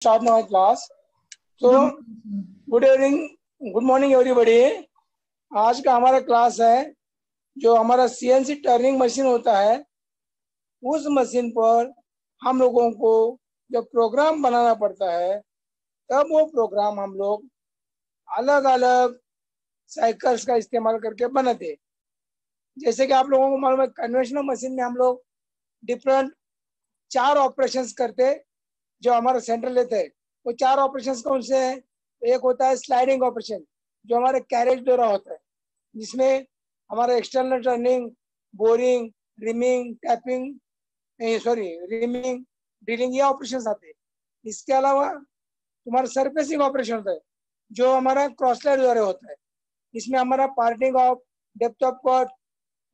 Start now class. So good evening, good morning everybody. आज का हमारा क्लास है जो हमारा CNC टर्निंग मशीन होता है, उस मशीन पर हम लोगों को जब प्रोग्राम बनाना पड़ता है तब वो प्रोग्राम हम लोग अलग अलग साइकिल्स का इस्तेमाल करके बनाते। जैसे कि आप लोगों को मालूम है, कन्वेंशनल मशीन में हम लोग डिफरेंट 4 ऑपरेशंस करते जो हमारा सेंटर लेते हैं। वो 4 ऑपरेशंस कौन से हैं? एक होता है स्लाइडिंग ऑपरेशन जो हमारे कैरेज द्वारा होता है, जिसमें हमारा external turning, boring, rhyming, tapping, rhyming, drilling, ये ऑपरेशंस आते हैं। इसके अलावा तुम्हारा सरफेसिंग ऑपरेशन होता है जो हमारा क्रॉस लाइन द्वारा होता है। इसमें हमारा parting of, depth of cut,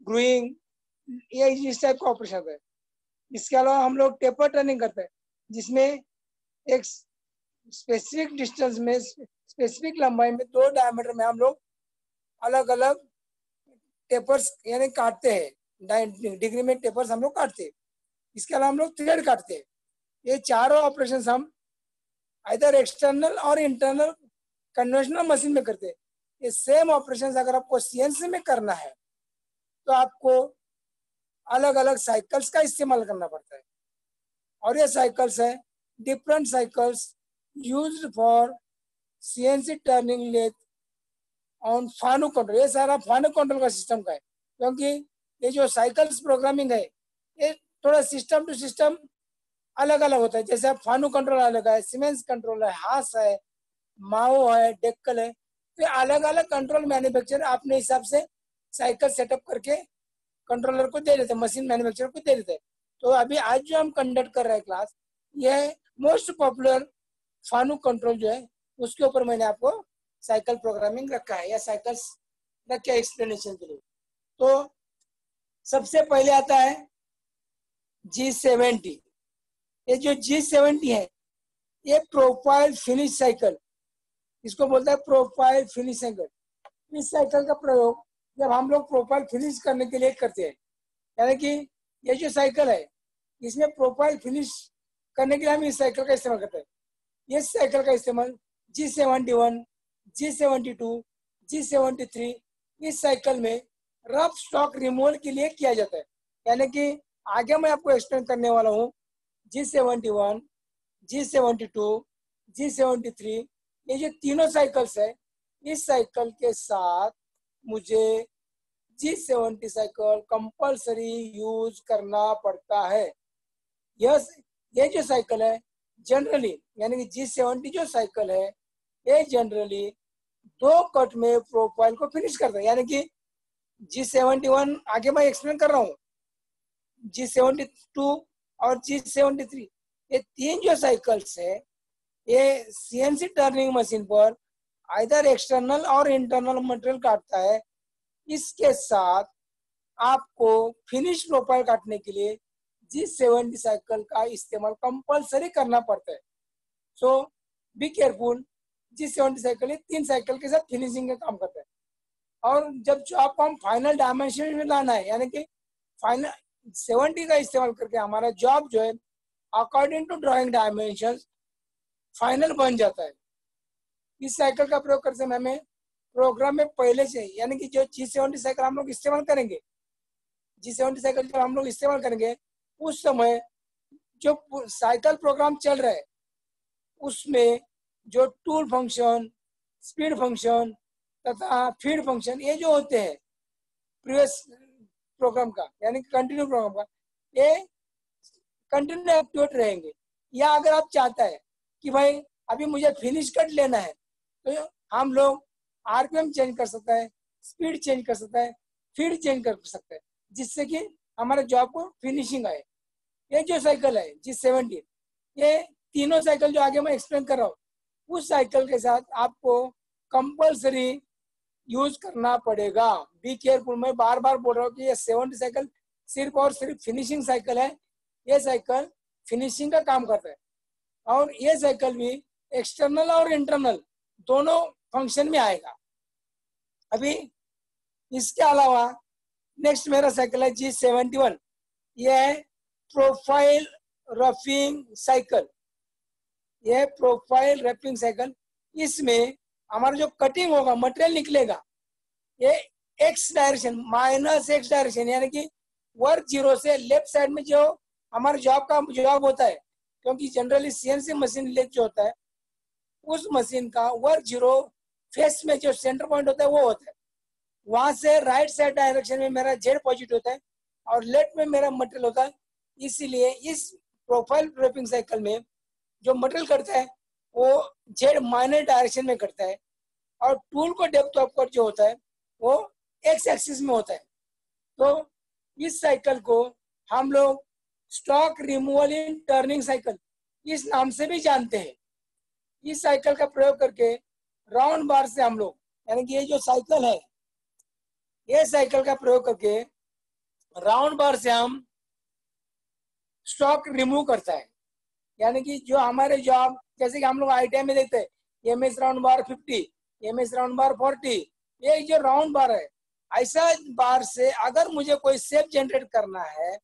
grooving, ये इस टाइप का ऑपरेशन होता है। इसके अलावा हम लोग टेपर टर्निंग करते हैं जिसमें एक स्पेसिफिक डिस्टेंस में, स्पेसिफिक लंबाई में 2 डायमीटर में हम लोग अलग अलग टेपर्स यानी काटते हैं, 90 डिग्री में टेपर्स हम लोग काटते हैं। इसके अलावा हम लोग थ्रेड काटते हैं। ये चारों ऑपरेशंस हम इधर एक्सटर्नल और इंटरनल कन्वेंशनल मशीन में करते हैं। ये सेम ऑपरेशंस अगर आपको CNC में करना है तो आपको अलग अलग साइकिल्स का इस्तेमाल करना पड़ता है, और ये साइकिल्स है different cycles used for CNC turning lathe on Fanuc control. ये सारा फानुक कंट्रोल का सिस्टम का है, क्योंकि ये जो साइकिल्स प्रोग्रामिंग है ये थोड़ा सिस्टम टू सिस्टम अलग अलग होता है। जैसे आप फानुक कंट्रोल अलग है, सीमेंस कंट्रोल है, हास है, माओ है, डेक्कल है, तो अलग अलग कंट्रोल मैन्युफैक्चरर अपने हिसाब से साइकिल सेटअप करके कंट्रोलर को दे देते, मशीन मैन्युफैक्चरर को दे देते। तो अभी आज जो हम कंडक्ट कर रहे हैं क्लास, ये मोस्ट पॉपुलर फानुक कंट्रोल जो है उसके ऊपर मैंने आपको साइकिल प्रोग्रामिंग रखा है या साइकिल्स रखे एक्सप्लेनेशन के लिए। तो सबसे पहले आता है G70। ये जो G70 है ये प्रोफाइल फिनिश साइकिल, इसको बोलता है प्रोफाइल फिनिश साइकिल। इस साइकिल का प्रयोग जब हम लोग प्रोफाइल फिनिश करने के लिए करते हैं, यानी कि ये जो साइकिल है इसमें प्रोफाइल फिनिश करने के लिए हम इस साइकिल का इस्तेमाल करते हैं। इस साइकिल का इस्तेमाल G71, G72, G73 इस साइकिल में रफ स्टॉक रिमूवल के लिए किया जाता है। यानी कि आगे मैं आपको एक्सप्लेन करने वाला हूँ G71, G72, G73, ये जो तीनों साइकिल्स है, इस साइकिल के साथ मुझे G70 साइकिल कंपल्सरी यूज करना पड़ता है। ये जो साइकिल है जनरली, यानी कि G70 जो साइकिल है ये जनरली 2 कट में प्रोफाइल को फिनिश करता है। यानी कि G71 आगे मैं एक्सप्लेन कर रहा हूँ, G72 और G73 ये 3 जो साइकिल्स है ये CNC टर्निंग मशीन पर आइदर एक्सटर्नल और इंटरनल मटेरियल काटता है। इसके साथ आपको फिनिश प्रोफाइल काटने के लिए G70 साइकिल का इस्तेमाल कंपल्सरी करना पड़ता है। सो बी केयरफुल, G70 साइकिल ये 3 साइकिल के साथ फिनिशिंग का काम करता है। और जब जॉब को हम फाइनल डायमेंशन में लाना है, यानी कि फाइनल 70 का इस्तेमाल करके हमारा जॉब जो है according to drawing dimension final बन जाता है। इस साइकिल का प्रयोग करते समय हमें प्रोग्राम में पहले से, यानी कि जो G70 साइकिल हम लोग इस्तेमाल करेंगे, G70 साइकिल जब हम लोग इस्तेमाल करेंगे उस समय जो साइकिल प्रोग्राम चल रहा है उसमें जो टूल फंक्शन, स्पीड फंक्शन तथा फीड फंक्शन ये जो होते हैं प्रीवियस प्रोग्राम का, यानी कि कंटिन्यू प्रोग्राम का, ये कंटिन्यू एक्टिवेट रहेंगे। या अगर आप चाहता है कि भाई अभी मुझे फिनिश कट लेना है तो हम लोग RPM चेंज कर सकता है, स्पीड चेंज कर सकता है, फीड चेंज कर सकता है, जिससे कि हमारे जॉब को फिनिशिंग आए। ये जो साइकिल है G70, ये तीनों साइकिल जो आगे मैं एक्सप्लेन कर रहा हूँ उस साइकिल के साथ आपको कंपल्सरी यूज करना पड़ेगा। बी केयरफुल, मैं बार बार बोल रहा हूँ कि ये 70 साइकिल सिर्फ और सिर्फ फिनिशिंग साइकिल है। ये साइकिल फिनिशिंग का काम करता है, और ये साइकिल भी एक्सटर्नल और इंटरनल दोनों फंक्शन में आएगा। अभी इसके अलावा नेक्स्ट मेरा साइकिल है G71। ये है प्रोफाइल रफिंग साइकिल। ये प्रोफाइल रैपिंग साइकिल, इसमें हमारा जो कटिंग होगा, मटेरियल निकलेगा, ये x direction minus x direction, यानी कि वर्क जीरो से लेफ्ट साइड में जो हमारे जॉब होता है, क्योंकि जनरली सीएनसी मशीन लेग जो होता है उस मशीन का वर्क जीरो फेस में जो सेंटर पॉइंट होता है वो होता है, वहां से राइट साइड डायरेक्शन में मेरा जेड पॉजिटिव होता है और लेफ्ट में मेरा मटेरियल होता है। इसीलिए इस प्रोफाइल रैपिंग साइकिल में जो मटेरियल करता है वो जेड माइनस डायरेक्शन में करता है और टूल को डेप्थ ऑफ कट जो होता है वो एक्स एक्सिस में होता है। तो इस साइकिल को हम लोग स्टॉक रिमूवल इन टर्निंग साइकिल इस नाम से भी जानते हैं। इस साइकिल का प्रयोग करके राउंड बार से हम लोग, यानी कि ये जो साइकिल है, ये साइकिल का प्रयोग करके राउंड बार से हम स्टॉक रिमूव करता है। यानी कि जो हमारे जॉब, जैसे कि हम लोग आईटीआई में देखते हैं एमएस राउंड बार 50, एमएस राउंड बार 40, ये जो राउंड बार है, ऐसा बार से अगर मुझे कोई शेप जनरेट करना है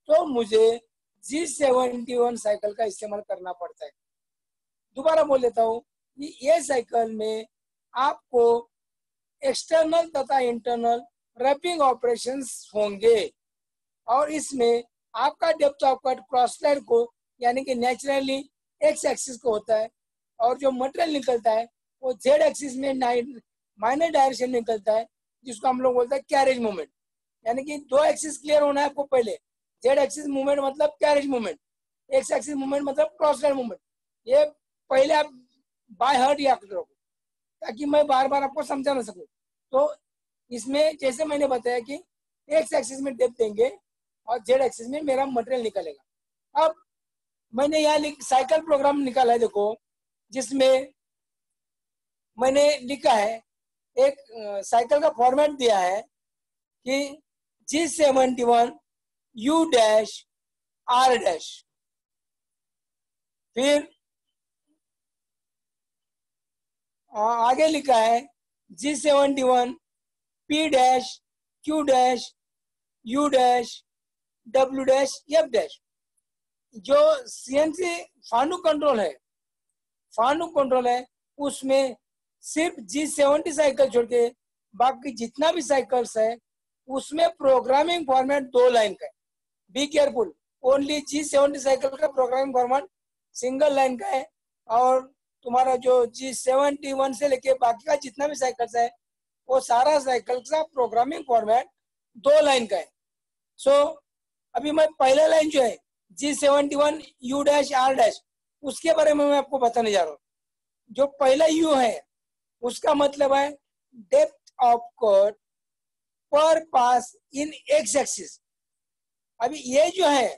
तो मुझे G71 साइकिल का इस्तेमाल करना पड़ता है। दोबारा बोल देता हूँ कि ये साइकिल में आपको एक्सटर्नल तथा इंटरनल रैपिंग ऑपरेशंस होंगे और इसमें आपका depth of cut cross line को, यानी कि नेचुरली एक्स एक्सिस को होता है और जो मटेरियल निकलता है वो जेड एक्सिस में माइनस डायरेक्शन में निकलता है, जिसको हम लोग बोलते हैं कैरेज मूवमेंट। यानी कि दो एक्सिस क्लियर होना है आपको पहले, जेड एक्सिस मूवमेंट मतलब carriage movement, x axis movement मतलब क्रॉस लाइन मूवमेंट। ये पहले आप बाय हार्ट याद करो ताकि मैं बार बार आपको समझा ना सकूं। तो इसमें जैसे मैंने बताया कि एक्स एक्सिस में डेप्थ देंगे और जेड एक्सिस में मेरा मटेरियल निकलेगा। अब मैंने यहाँ साइकिल प्रोग्राम निकाला है, देखो, जिसमें मैंने लिखा है, एक साइकिल का फॉर्मेट दिया है कि G71 U dash R dash, फिर आगे लिखा है G71 P dash Q dash U dash W dash F dash. जो सीएनसी फानुक कंट्रोल है उसमें सिर्फ G70 साइकिल छोड़ के बाकी जितना भी साइकिल्स है उसमें प्रोग्रामिंग फॉर्मेट 2 लाइन का है। Be careful, only G70 cycle का प्रोग्रामिंग फॉर्मेट सिंगल लाइन का है और तुम्हारा जो G71 से लेके बाकी का जितना भी साइकिल्स है वो सारा साइकिल का प्रोग्रामिंग फॉर्मेट 2 लाइन का है। सो अभी मैं पहला लाइन जो है G71 U dash R dash, उसके बारे में मैं आपको बताने जा रहा हूँ। जो पहला U है उसका मतलब है डेप्थ ऑफ कट पर पास इन एक्स एक्सिस। अभी ये जो है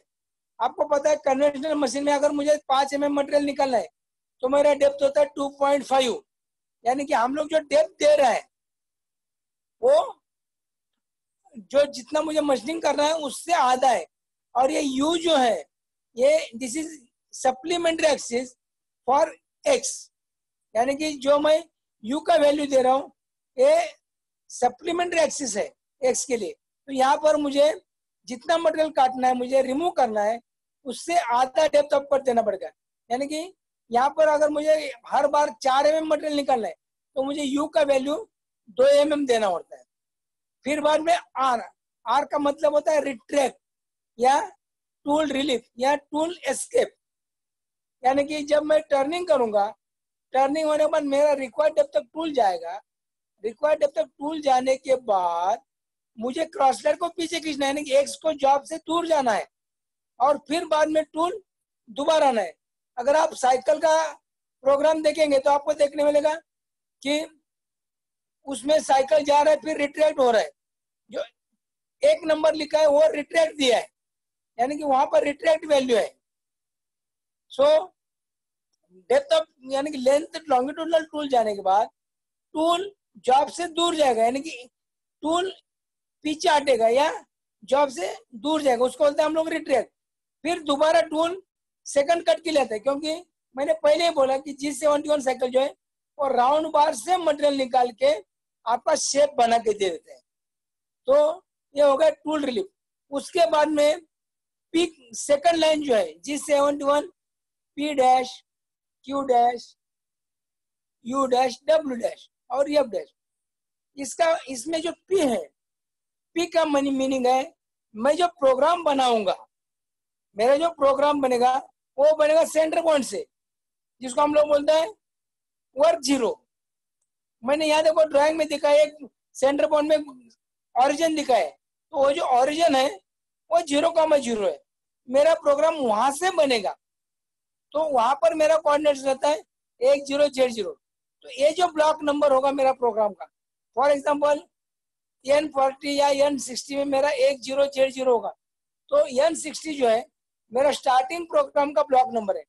आपको पता है कन्वेंशनल मशीन में अगर मुझे 5 mm मटेरियल निकालना है तो मेरा डेप्थ होता है 2.5, यानी कि हम लोग जो डेप्थ दे रहे हैं वो जो जितना मुझे मशीनिंग करना है उससे आधा है। और ये U जो है ये this is supplementary axis for x, यानी कि जो मैं U का वैल्यू दे रहा हूँ ये सप्लीमेंट्री एक्सिस है एक्स के लिए। तो यहाँ पर मुझे जितना मटेरियल काटना है, मुझे रिमूव करना है, उससे आधा डेप्थ ऑफ कट देना पड़ेगा। यानी कि यहाँ पर अगर मुझे हर बार 4 mm मटेरियल निकालना है तो मुझे U का वैल्यू 2 mm देना होता है। फिर बाद में R का मतलब होता है रिट्रैक्ट या टूल रिलीफ या टूल एस्केप। यानी कि जब मैं टर्निंग करूंगा, टर्निंग होने के बाद मेरा रिक्वायर्ड डेप्थ तक टूल जाएगा, रिक्वायर्ड डेप्थ तक टूल जाने के बाद मुझे क्रॉसलाइट को पीछे खींचना है, यानी कि एक्स को जॉब से दूर जाना है और फिर बाद में टूल दोबारा आना है। अगर आप साइकिल का प्रोग्राम देखेंगे तो आपको देखने मिलेगा कि उसमें साइकिल जा रहा है फिर रिट्रैक्ट हो रहा है। जो 1 नंबर लिखा है वो रिट्रैक्ट दिया है, यानी कि वहां पर रिट्रैक्ट वैल्यू है। सो डेप्थ ऑफ यानी कि लेंथ लॉन्गिट्यूडनल टूल जाने के बाद टूल जॉब से दूर जाएगा, यानी कि टूल पीछे हटेगा या जॉब से दूर जाएगा, उसको बोलते हैं हम लोग रिट्रैक्ट। फिर दोबारा टूल सेकंड कट के लेते हैं, क्योंकि मैंने पहले ही बोला कि G71 साइकिल जो है वो राउंड बार से मटेरियल निकाल के आपका शेप बना के दे देते हैं। तो ये हो गया टूल रिलीफ। उसके बाद में पीक सेकंड लाइन जो है G71 P dash Q dash, U dash, W dash और F डैश। इसमें जो P है, P का मीनिंग है मैं जो प्रोग्राम बनाऊंगा, मेरा जो प्रोग्राम बनेगा वो बनेगा सेंटर पॉइंट से, जिसको हम लोग बोलते हैं वर्क जीरो। मैंने यहाँ देखो ड्राइंग में दिखा है, एक सेंटर पॉइंट में ऑरिजिन दिखा है, तो वो जो ऑरिजिन है वो 0,0 है। मेरा प्रोग्राम वहां से बनेगा, तो वहां पर मेरा कोऑर्डिनेट्स रहता है 10Z0। तो ये जो ब्लॉक नंबर होगा मेरा प्रोग्राम का, फॉर एग्जांपल N40 या N60 में मेरा 10Z0 होगा, तो N60 जो है मेरा स्टार्टिंग प्रोग्राम का ब्लॉक नंबर है।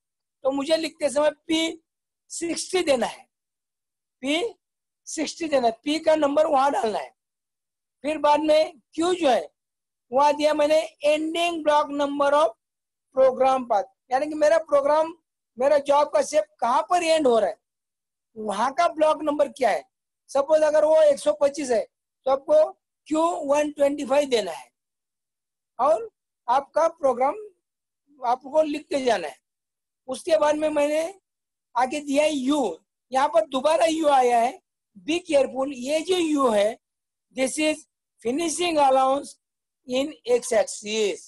तो मुझे लिखते समय P60 देना है, P60 देना है, P का नंबर वहां डालना है। फिर बाद में Q जो है वहां दिया मैंने ending block number of program path, यानी कि मेरा प्रोग्राम, मेरा जॉब का स्टेप कहां पर एंड हो रहा है, वहां का ब्लॉक नंबर क्या है। सपोज अगर वो 125 है तो आपको Q125 देना है और आपका प्रोग्राम आपको लिखते जाना है। उसके बाद में मैंने आगे दिया है U, यहाँ पर दोबारा U आया है। बी केयरफुल, ये जो U है this is finishing allowance in x axis.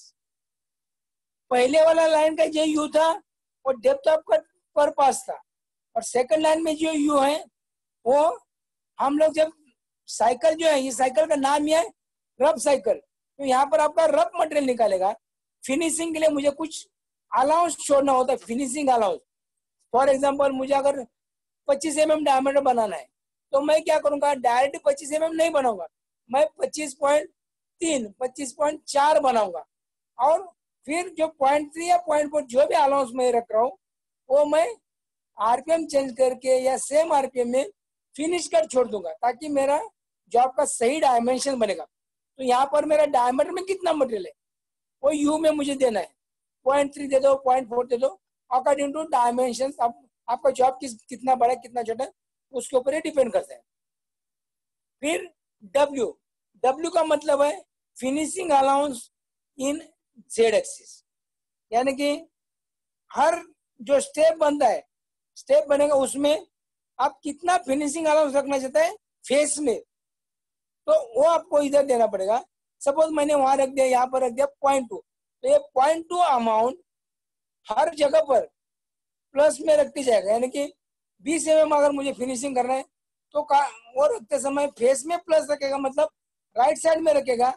पहले वाला लाइन का जो U था वो डेप्थ ऑफ कट पर पास था, और सेकंड लाइन में जो U है वो हम लोग जब साइकिल जो है, ये साइकिल का नाम ही है रफ साइकिल, तो यहाँ पर आपका रफ मटेरियल निकालेगा। फिनिशिंग के लिए मुझे कुछ अलाउंस छोड़ना होता है, फिनिशिंग अलाउंस। फॉर एग्जांपल मुझे अगर 25 mm डायमीटर बनाना है तो मैं क्या करूंगा, डायरेक्ट 25 mm नहीं बनाऊंगा, मैं 25.3, 25.4 बनाऊंगा, और फिर जो 0.3 या 0.4 जो भी अलाउंस मैं रख रहा हूँ वो मैं आरपीएम चेंज करके या सेम आरपीएम में फिनिश कर छोड़ दूंगा, ताकि मेरा जॉब का सही डायमेंशन बनेगा। तो यहाँ पर मेरा डायमीटर में कितना मटेरियल है वो यू में मुझे देना है, 0.3 दे दो, 0.4 दे दो, अकॉर्डिंग टू डायमेंशन। आपका जॉब कितना बड़ा है कितना छोटा है उसके ऊपर ही डिपेंड करता है। फिर डब्ल्यू का मतलब है finishing allowance in Z axis, यानी कि हर जो स्टेप बनता है, स्टेप बनेगा उसमें आप कितना फिनिशिंग अलाउंस रखना चाहते हैं फेस में, तो वो आपको इधर देना पड़ेगा। सपोज मैंने वहां रख दिया, यहाँ पर रख दिया 0.2, तो ये 0.2 अमाउंट हर जगह पर प्लस में रखती जाएगा, यानी कि 20 mm अगर मुझे फिनिशिंग करना है तो वो रखते समय फेस में प्लस रखेगा, मतलब राइट साइड में रखेगा,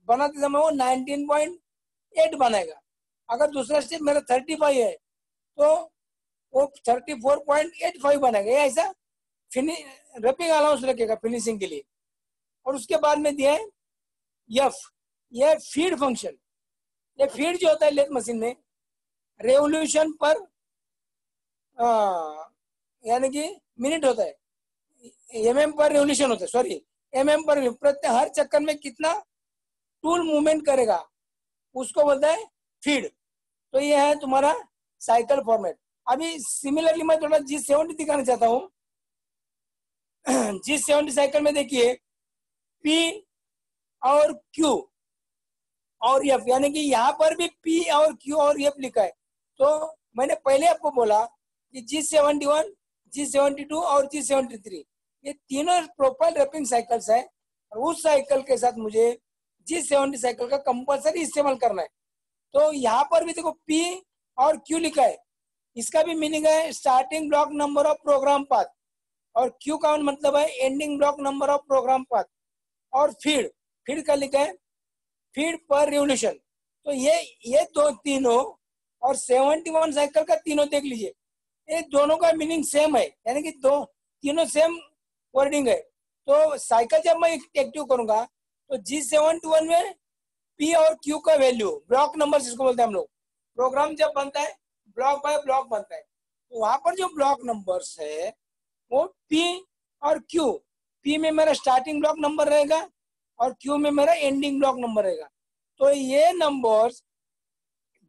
बनाते समय वो 19.8 बनाएगा। अगर दूसरा स्टेप मेरा 35 है तो वो 34.85 बनाएगा, ऐसा रैपिंग अलाउंस रखेगा फिनिशिंग के लिए। और उसके बाद में दिया है एफ, ये फीड फंक्शन। ये फीड जो होता है लेथ मशीन में रेवोल्यूशन पर यानी कि मिनट होता है, mm पर रेवोल्यूशन होता है, सॉरी mm पर, प्रत्येक हर चक्कर में कितना टूल मूवमेंट करेगा उसको बोलता है फीड। तो ये है तुम्हारा साइकिल फॉर्मेट। अभी सिमिलरली मैं थोड़ा G70 दिखाना चाहता हूँ। G70 साइकिल में देखिए P और Q और F, यानी कि यहाँ पर भी P और Q और F लिखा है। तो मैंने पहले आपको बोला कि G71, G72 और G73 ये तीनों प्रोफाइल रैपिंग साइकिल्स है, और उस साइकिल के साथ मुझे G70 साइकिल का कंपलसरी इस्तेमाल करना है। तो यहाँ पर भी देखो P और Q लिखा है, इसका भी मीनिंग है starting block number of program path, और Q का मतलब है ending block number of program path. और फीड का लिखा है फीड पर रिवोल्यूशन। तो ये दो तीनों और 71 साइकिल का तीनों देख लीजिए, ये दोनों का मीनिंग सेम है, यानी कि तीनों सेम वर्डिंग है। तो साइकिल जब मैं एक्टिव करूंगा तो G71 में P और Q का वैल्यू, ब्लॉक नंबर जिसको बोलते हैं हम लोग, प्रोग्राम जब बनता है ब्लॉक बाय ब्लॉक बनता है, तो वहां पर जो ब्लॉक नंबर्स है वो P और Q, P में मेरा स्टार्टिंग ब्लॉक नंबर रहेगा और Q में मेरा एंडिंग ब्लॉक नंबर रहेगा। तो ये नंबर्स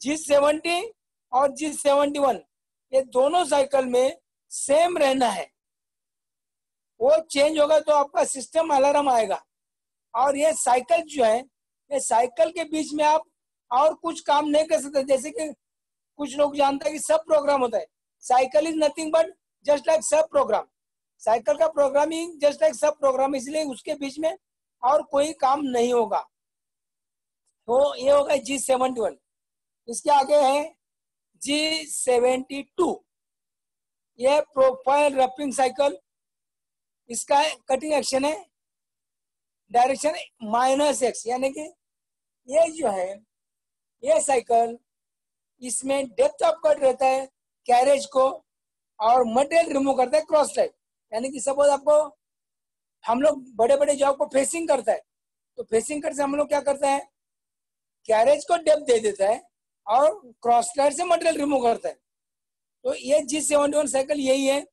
G70 और G71 ये दोनों साइकिल में सेम रहना है, वो चेंज होगा तो आपका सिस्टम अलार्म आएगा। और ये साइकिल जो है, ये साइकिल के बीच में आप और कुछ काम नहीं कर सकते। जैसे कि कुछ लोग जानते हैं कि सब प्रोग्राम होता है, cycle is nothing but just like सब प्रोग्राम, साइकिल का प्रोग्रामिंग जस्ट लाइक सब प्रोग्राम, इसलिए उसके बीच में और कोई काम नहीं होगा। तो ये होगा G71। इसके आगे है G72, ये प्रोफाइल रैपिंग साइकिल, इसका कटिंग एक्शन है डायरेक्शन -x, यानी कि ये जो है ये साइकिल, इसमें डेप्थ ऑफ कट रहता है कैरेज को, और मटेरियल रिमूव करता है क्रॉस टाइप। यानी कि सपोज आपको, हम लोग बड़े बड़े जॉब को फेसिंग करता है, तो फेसिंग कट से हम लोग क्या करता है, कैरेज को डेप्थ दे देता है और क्रॉस टाइप से मटेरियल रिमूव करता है। तो ये G71 साइकिल यही है।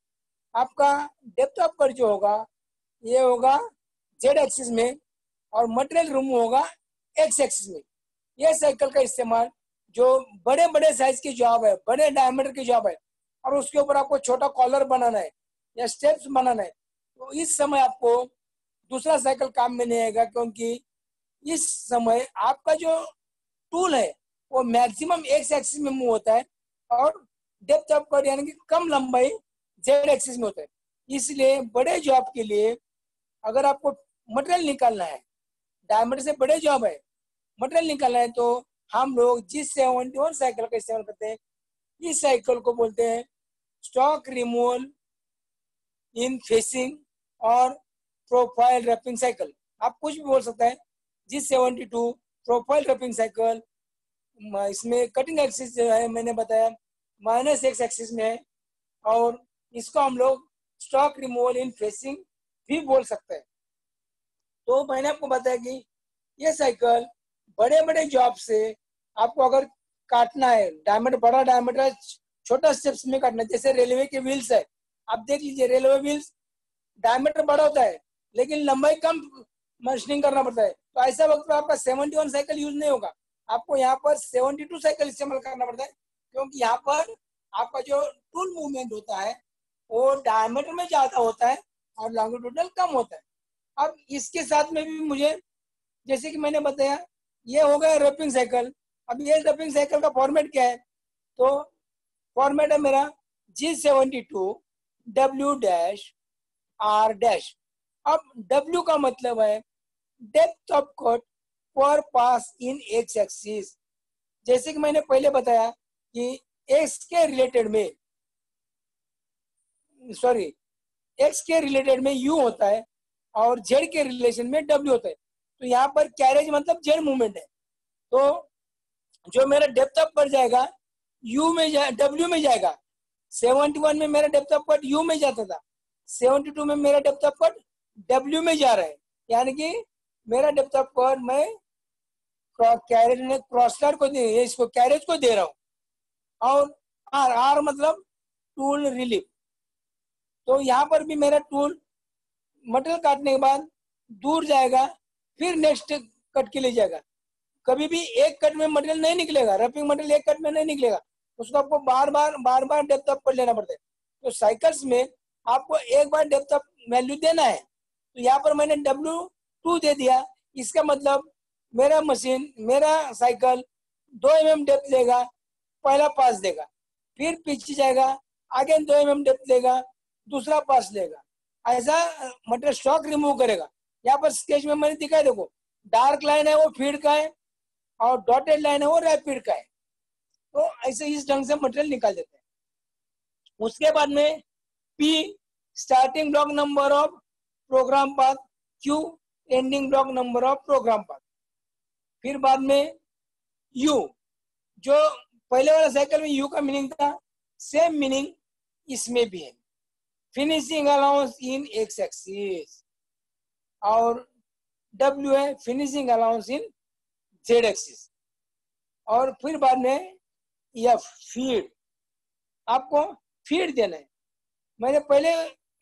आपका डेप्थ ऑफ कट जो होगा ये होगा Z एक्सिस में और मटेरियल रिमूव होगा X एक्सिस में। ये साइकिल का इस्तेमाल जो बड़े बड़े साइज की जॉब है, बड़े डायमीटर की जॉब है, और उसके ऊपर आपको छोटा कॉलर बनाना है या स्टेप्स बनाना है, तो इस समय आपको दूसरा साइकिल काम में नहीं आएगा, क्योंकि इस समय आपका जो टूल है वो मैक्सिमम X एक्सिस में मूव होता है और डेप्थ ऑफ कट यानी कि कम लंबाई Z एक्सिस में होता है। इसलिए बड़े जॉब के लिए अगर आपको मटेरियल निकालना है, डायमीटर से बड़े जॉब है, मटेरियल निकालना है, तो हम लोग G71 साइकिल का इस्तेमाल करते हैं। इस साइकिल को बोलते हैं स्टॉक रिमूवल इन फेसिंग और प्रोफाइल रैपिंग साइकिल। आप कुछ भी बोल सकते हैं। G72 प्रोफाइल रैपिंग साइकिल, इसमें कटिंग एक्सिस जो है मैंने बताया -x एक्सिस में है, और इसको हम लोग स्टॉक रिमूवल इन फेसिंग भी बोल सकते हैं। तो मैंने आपको बताया कि ये साइकिल बड़े बड़े जॉब से आपको अगर काटना है, डायमीटर बड़ा डायमीटर छोटा स्टेप्स में काटना है, जैसे रेलवे के व्हील्स है, आप देख लीजिए रेलवे व्हील्स डायमीटर बड़ा होता है लेकिन लंबाई कम मशीनिंग करना पड़ता है, तो ऐसा वक्त में आपका 71 साइकिल यूज नहीं होगा, आपको यहाँ पर 72 साइकिल इस्तेमाल करना पड़ता है, क्योंकि यहाँ पर आपका जो टूल मूवमेंट होता है वो डायमीटर में ज्यादा होता है और लॉन्गिट्यूडल कम होता है। अब इसके साथ में भी मुझे, जैसे कि मैंने बताया, ये हो गया रैपिंग साइकिल। अब ये रैपिंग साइकिल का फॉर्मेट क्या है, तो फॉर्मेट है मेरा G72 W-R-। अब W का मतलब है डेप्थ ऑफ कट पर पास इन X एक्सिस। जैसे कि मैंने पहले बताया कि X के रिलेटेड में, सॉरी, X के रिलेटेड में U होता है और Z के रिलेशन में W होता है। तो यहाँ पर कैरेज मतलब Z मूवमेंट है, तो जो मेरा डेप्थ ऑफ कट जाएगा U में W में जाएगा। 71 में मेरा डेप्थ ऑफ कट U में जाता था, 72 में मेरा डेप्थ ऑफ कट W में जा रहा है, यानी कि मेरा डेप्थ ऑफ कट मैं कैरेज में क्रॉसलाइट को दे, इसको कैरेज को दे रहा हूँ। और R मतलब टूल रिलीफ, तो यहाँ पर भी मेरा टूल मटेरियल काटने के बाद दूर जाएगा, फिर नेक्स्ट कट के लिए जाएगा। कभी भी एक कट में मटेरियल नहीं निकलेगा, रैपिंग मटेरियल एक कट में नहीं निकलेगा, उसको आपको बार बार डेप्थ ऑफ कट लेना पड़ता है। तो साइकिल्स में आपको एक बार डेप्थ ऑफ वैल्यू देना है, तो यहाँ पर मैंने W2 दे दिया। इसका मतलब मेरा मशीन, मेरा साइकिल 2 mm डेप्थ लेगा, पहला पास देगा, फिर पीछे जाएगा, आगे 2 mm डेप्थ लेगा, दूसरा पास लेगा, ऐसा मटेरियल स्टॉक रिमूव करेगा। यहाँ पर स्केच में मैंने दिखाया, देखो डार्क लाइन है वो फीड का है और डॉटेड लाइन है वो रैपिड का है। तो ऐसे इस ढंग से मटेरियल निकाल देते हैं। उसके बाद में P starting block number of program path, Q ending block number of program path, फिर बाद में U, जो पहले वाला साइकिल में U का मीनिंग था, सेम मीनिंग इसमें भी है, फिनिशिंग अलाउंस इन X एक्सिस, और W है फिनिशिंग अलाउंस इन Z एक्सिस, और फिर बाद में F फीड, आपको फीड देना है। मैंने पहले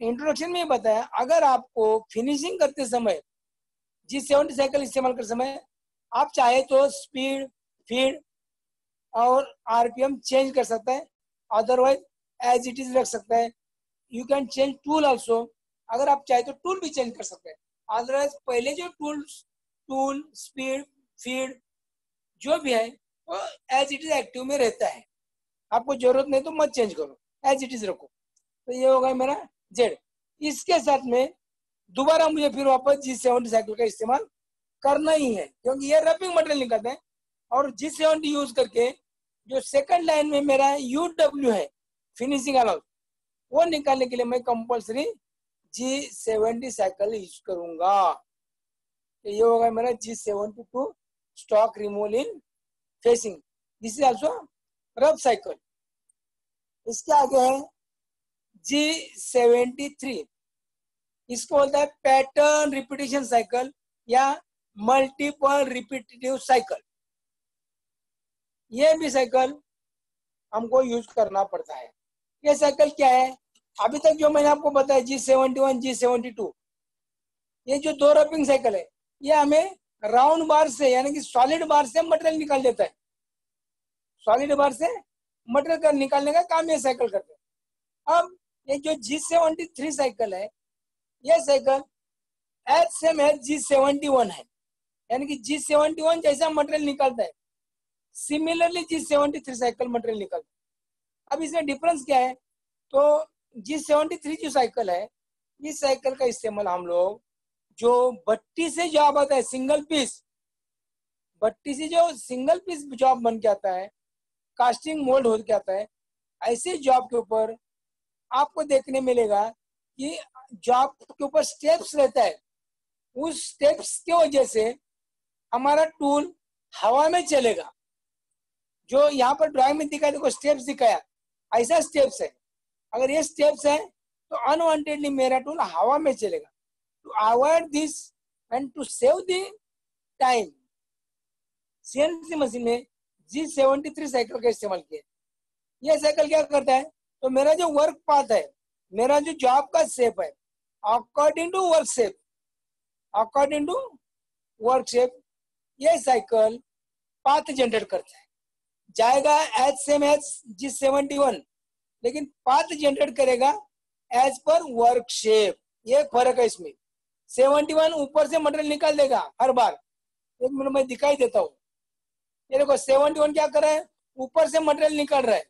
इंट्रोडक्शन में बताया, अगर आपको फिनिशिंग करते समय G70 साइकिल इस्तेमाल करते समय आप चाहे तो स्पीड, फीड और RPM चेंज कर सकते हैं, अदरवाइज एज इट इज रख सकते हैं। You can change tool also, अगर आप चाहे तो टूल भी चेंज कर सकते हैं, अदरवाइज पहले जो टूल स्पीड फीड जो भी है वो एज इट इज एक्टिव में रहता है, आपको जरूरत नहीं तो मत चेंज करो। एज इट इज रखो। तो ये होगा मेरा जेड। इसके साथ में दोबारा मुझे फिर वापस G70 साइकिल का इस्तेमाल करना ही है, क्योंकि ये रैपिंग मटेरियल निकलते हैं। और G70 यूज करके जो सेकंड लाइन में मेरा UW है फिनिशिंग अलाउंस, वो निकालने के लिए मैं कंपल्सरी G70 साइकिल यूज करूंगा। तो ये होगा मेरा G72 stock removal in facing, this is also rough cycle. इसके आगे है G73, इसको बोलता है पैटर्न रिपीटेशन साइकिल या मल्टीपल रिपीटेटिव साइकिल। ये भी साइकिल हमको यूज करना पड़ता है। ये साइकिल क्या है, अभी तक जो मैंने आपको बताया G71 G72, ये जो दो रैपिंग साइकिल है, ये हमें राउंड बार से यानी कि सॉलिड बार से मटेरियल निकाल देता है। सॉलिड बार से मटेरियल निकालने का काम ये साइकिल करते हैं। अब ये जो G73 साइकिल है, ये cycle as same as G71 है, यानी कि G71 जैसा मटेरियल निकलता है, सिमिलरली G73 साइकिल मटेरियल निकलता है। अब इसमें डिफरेंस क्या है, तो G73 जो साइकिल है, इस साइकिल का इस्तेमाल हम लोग जो भट्टी से जॉब आता है सिंगल पीस, भट्टी से जो सिंगल पीस जॉब बन के आता है, कास्टिंग मोल्ड हो के आता है, ऐसे जॉब के ऊपर आपको देखने मिलेगा कि जॉब के ऊपर स्टेप्स रहता है। उस स्टेप्स की वजह से हमारा टूल हवा में चलेगा। जो यहाँ पर ड्राइंग में दिखाया, देखो स्टेप्स दिखाया, ऐसा स्टेप्स है। अगर ये स्टेप्स है तो अनवांटेडली मेरा टूल हवा में चलेगा। To avoid this and to save the time, CNC machine में G73 साइकिल का इस्तेमाल किया। यह साइकिल क्या करता है, तो मेरा जो वर्क पाथ है, मेरा जो जॉब का शेप है, according to work shape, according to work shape ये साइकिल पाथ जनरेट करता है। जाएगा एज सेम एज G71, लेकिन पाथ जनरेट करेगा एज पर वर्क शेप। ये फर्क है इसमें। 71 ऊपर से मटेरियल निकाल देगा हर बार। एक मिनट में दिखाई देता हूँ। ये देखो 71 क्या कर रहा है, ऊपर से मटेरियल निकल रहा है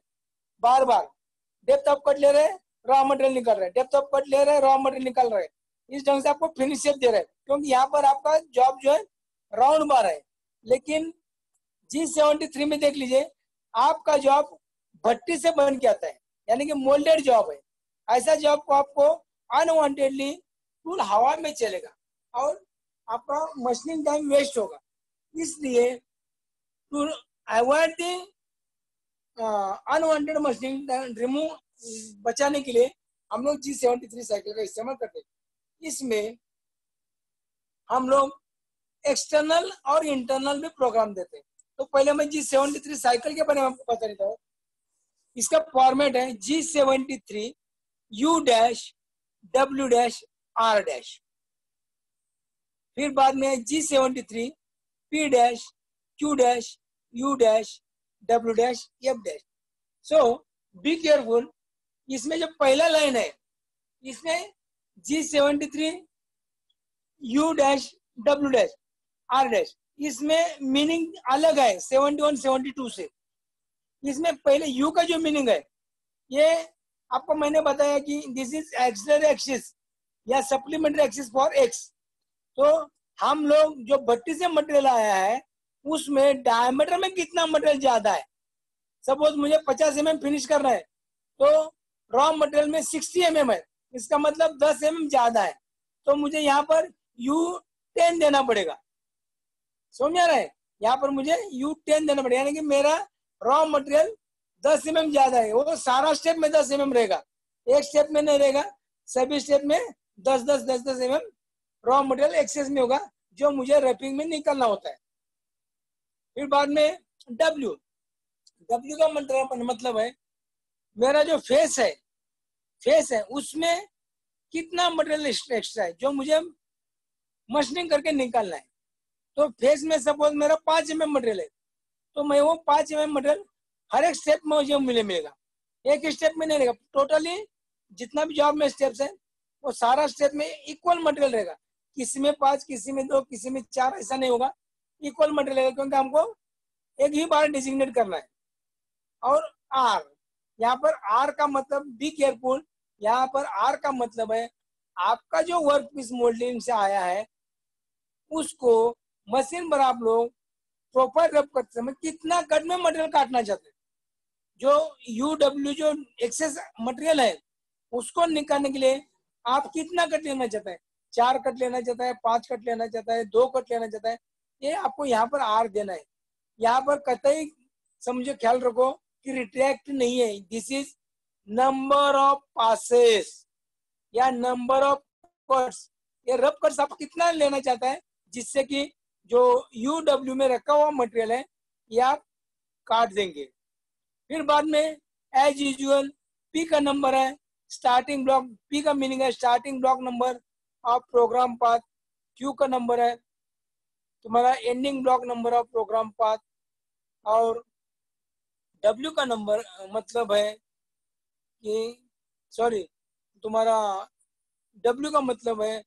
बार बार। डेप्थ ऑफ कट ले रहे हैं, रॉ मटेरियल निकल रहा है, डेप्थ ऑफ कट ले रहे हैं, रॉ मटेरियल निकल रहा है। इस ढंग से आपको फिनिश शेप दे रहा है, क्योंकि यहाँ पर आपका जॉब जो है राउंड बार है। लेकिन G73 में देख लीजिए, आपका जॉब भट्टी से बन के आता है, यानी कि मोल्डेड जॉब है। ऐसा जॉब को आपको अनवांटेडली टूल हवा में चलेगा और आपका मशीनिंग टाइम वेस्ट होगा। इसलिए to avoid the unwanted machining remove बचाने के लिए हम लोग G73 साइकिल का इस्तेमाल करते हैं। इसमें हम लोग एक्सटर्नल और इंटरनल भी प्रोग्राम देते हैं। तो पहले मैं G73 साइकिल के बारे में आपको बता देता हूँ। इसका फॉर्मेट है G73 U-W-R-, फिर बाद में G73 P-Q-U-W-F-। So be careful, इसमें जो पहला लाइन है, इसमें G73 U-W-R-, इसमें मीनिंग अलग है 71 72 से। इसमें पहले U का जो मीनिंग है, ये आपको मैंने बताया कि दिस इज एक्सिलरी एक्सिस या सप्लीमेंट्री एक्सिस फॉर एक्स। तो हम लोग जो भट्टी से मटेरियल आया है, उसमें डायमीटर में कितना मटेरियल ज्यादा है। सपोज मुझे 50 mm फिनिश करना है, तो रॉ मटेरियल में 60 mm है, इसका मतलब 10 mm ज्यादा है। तो मुझे यहाँ पर U10 देना पड़ेगा। समझ आ रहा है, यहाँ पर मुझे U10 देना पड़ेगा, यानी कि मेरा रॉ मटेरियल 10 mm ज्यादा है। वो सारा स्टेप में 10 mm रहेगा, एक स्टेप में नहीं रहेगा, सभी स्टेप में 10 mm रॉ मटेरियल एक्सेस में होगा, जो मुझे रैपिंग में निकलना होता है। फिर बाद में W का मतलब है मेरा जो फेस है उसमें कितना मटेरियल एक्स्ट्रा है जो मुझे मशीनिंग करके निकालना है। तो फेस में सपोज मेरा 5 mm मटेरियल है, तो मैं वो 5 mm मटेरियल हर एक स्टेप में मुझे मिलेगा, एक स्टेप में नहीं रहेगा। टोटली जितना भी जॉब में स्टेप्स है, वो सारा स्टेप में इक्वल मटेरियल रहेगा। किसी में 5, किसी में 2, किसी में 4, ऐसा नहीं होगा, इक्वल मटेरियल रहेगा, क्योंकि हमको एक ही बार डिजिग्नेट करना है। और R यहाँ पर आर का मतलब, बी केयरफुल, यहाँ पर आर का मतलब है आपका जो वर्क पीस मोल्डिंग से आया है उसको मशीन पर आप लोग प्रोफाइल रब करते समय कितना कट में मटेरियल काटना चाहते हैं। जो यूडब्ल्यू जो एक्सेस मटेरियल है उसको निकालने के लिए आप कितना कट लेना चाहते हैं, 4 कट लेना चाहता है, 5 कट लेना चाहता है, 2 कट लेना चाहता है, ये आपको यहाँ पर आर देना है। यहाँ पर कतई समझो, ख्याल रखो कि रिट्रैक्ट नहीं है, this is number of passes या नंबर ऑफ कट्स। ये रब कट्स आप कितना लेना चाहता है जिससे कि जो यूडब्ल्यू में रखा हुआ मटेरियल है ये आप काट देंगे। फिर बाद में एज यूजुअल पी का नंबर है स्टार्टिंग ब्लॉक, पी का मीनिंग है starting block number of program path, Q का नंबर है तुम्हारा ending block number of program path, और डब्ल्यू का नंबर मतलब है कि सॉरी तुम्हारा डब्ल्यू का मतलब है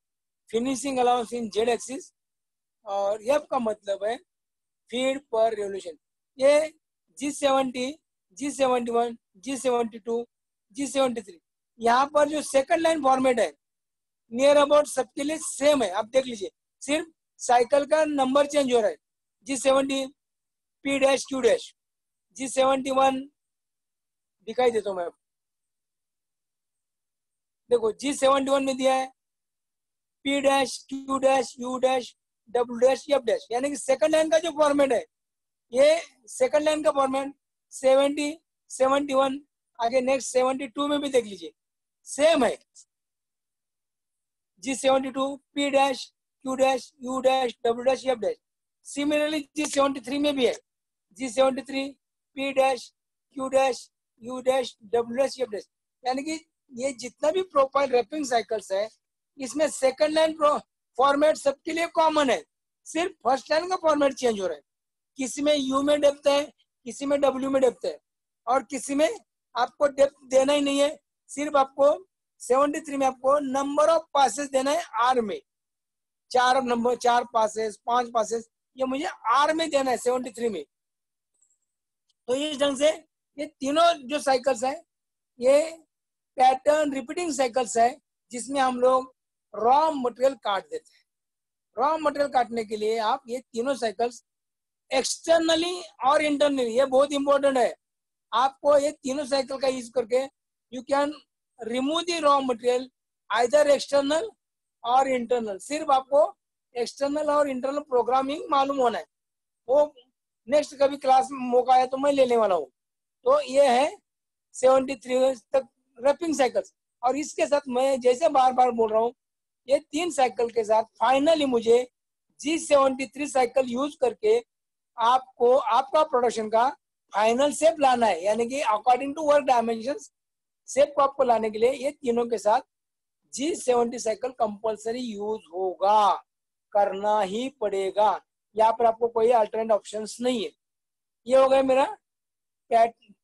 finishing allowance in Z axis, और एफ का मतलब है फीड पर रेवोल्यूशन। ये G70, G71, G72, G73 यहाँ पर जो सेकंड लाइन फॉर्मेट है नियर अबाउट सबके लिए सेम है। आप देख लीजिए, सिर्फ साइकिल का नंबर चेंज हो रहा है। G70 P dash Q dash, G71 दिखाई देता हूँ मैं, देखो G71 में दिया है P dash Q dash U dash W dash F dash, यानी कि सेकंड लाइन का जो फॉर्मेट है ये सेकंड लाइन का फॉर्मेट 70, 71, आगे नेक्स्ट 72 में भी देख लीजिए सेम है। G72 P dash Q dash U dash W dash F dash. Similarly G73 में भी है G73 P dash Q dash U dash W dash F dash, यानी कि ये जितना भी प्रोफाइल रैपिंग साइकिल्स है इसमें सेकंड लाइन फॉर्मेट सबके लिए कॉमन है, सिर्फ फर्स्ट लाइन का फॉर्मेट चेंज हो रहा है। किसी में यू में डेप्थ है, किसी में डब्ल्यू में डेप्थ है, और किसी में आपको डेप्थ देना ही नहीं है, सिर्फ आपको 73 में आपको नंबर ऑफ पासेस देना है आर में, 4 नंबर, 4 पासेस, 5 पासेस, ये मुझे आर में देना है 73 में। तो इस ढंग से ये तीनों जो साइकिल्स है ये पैटर्न रिपीटिंग साइकिल्स है जिसमें हम लोग रॉ मटेरियल काट देते हैं। रॉ मटेरियल काटने के लिए आप ये तीनों साइकिल्स एक्सटर्नली और इंटरनली, ये बहुत इंपॉर्टेंट है, आपको ये तीनों साइकिल का यूज करके you can remove the raw material either external और इंटरनल। सिर्फ आपको एक्सटर्नल और इंटरनल प्रोग्रामिंग मालूम होना है, वो नेक्स्ट कभी क्लास में मौका है तो मैं लेने वाला हूँ। तो ये है 73 तक रैपिंग साइकिल्स, और इसके साथ मैं जैसे बार बार बोल रहा हूँ ये 3 साइकिल के साथ फाइनली मुझे G73 साइकिल यूज करके आपको आपका प्रोडक्शन का फाइनल शेप लाना है, यानी कि according to work dimensions shape को आपको लाने के लिए ये तीनों के साथ G70 साइकिल कंपलसरी यूज होगा, करना ही पड़ेगा, यहाँ पर आपको कोई अल्टरनेट ऑप्शंस नहीं है। ये हो गया मेरा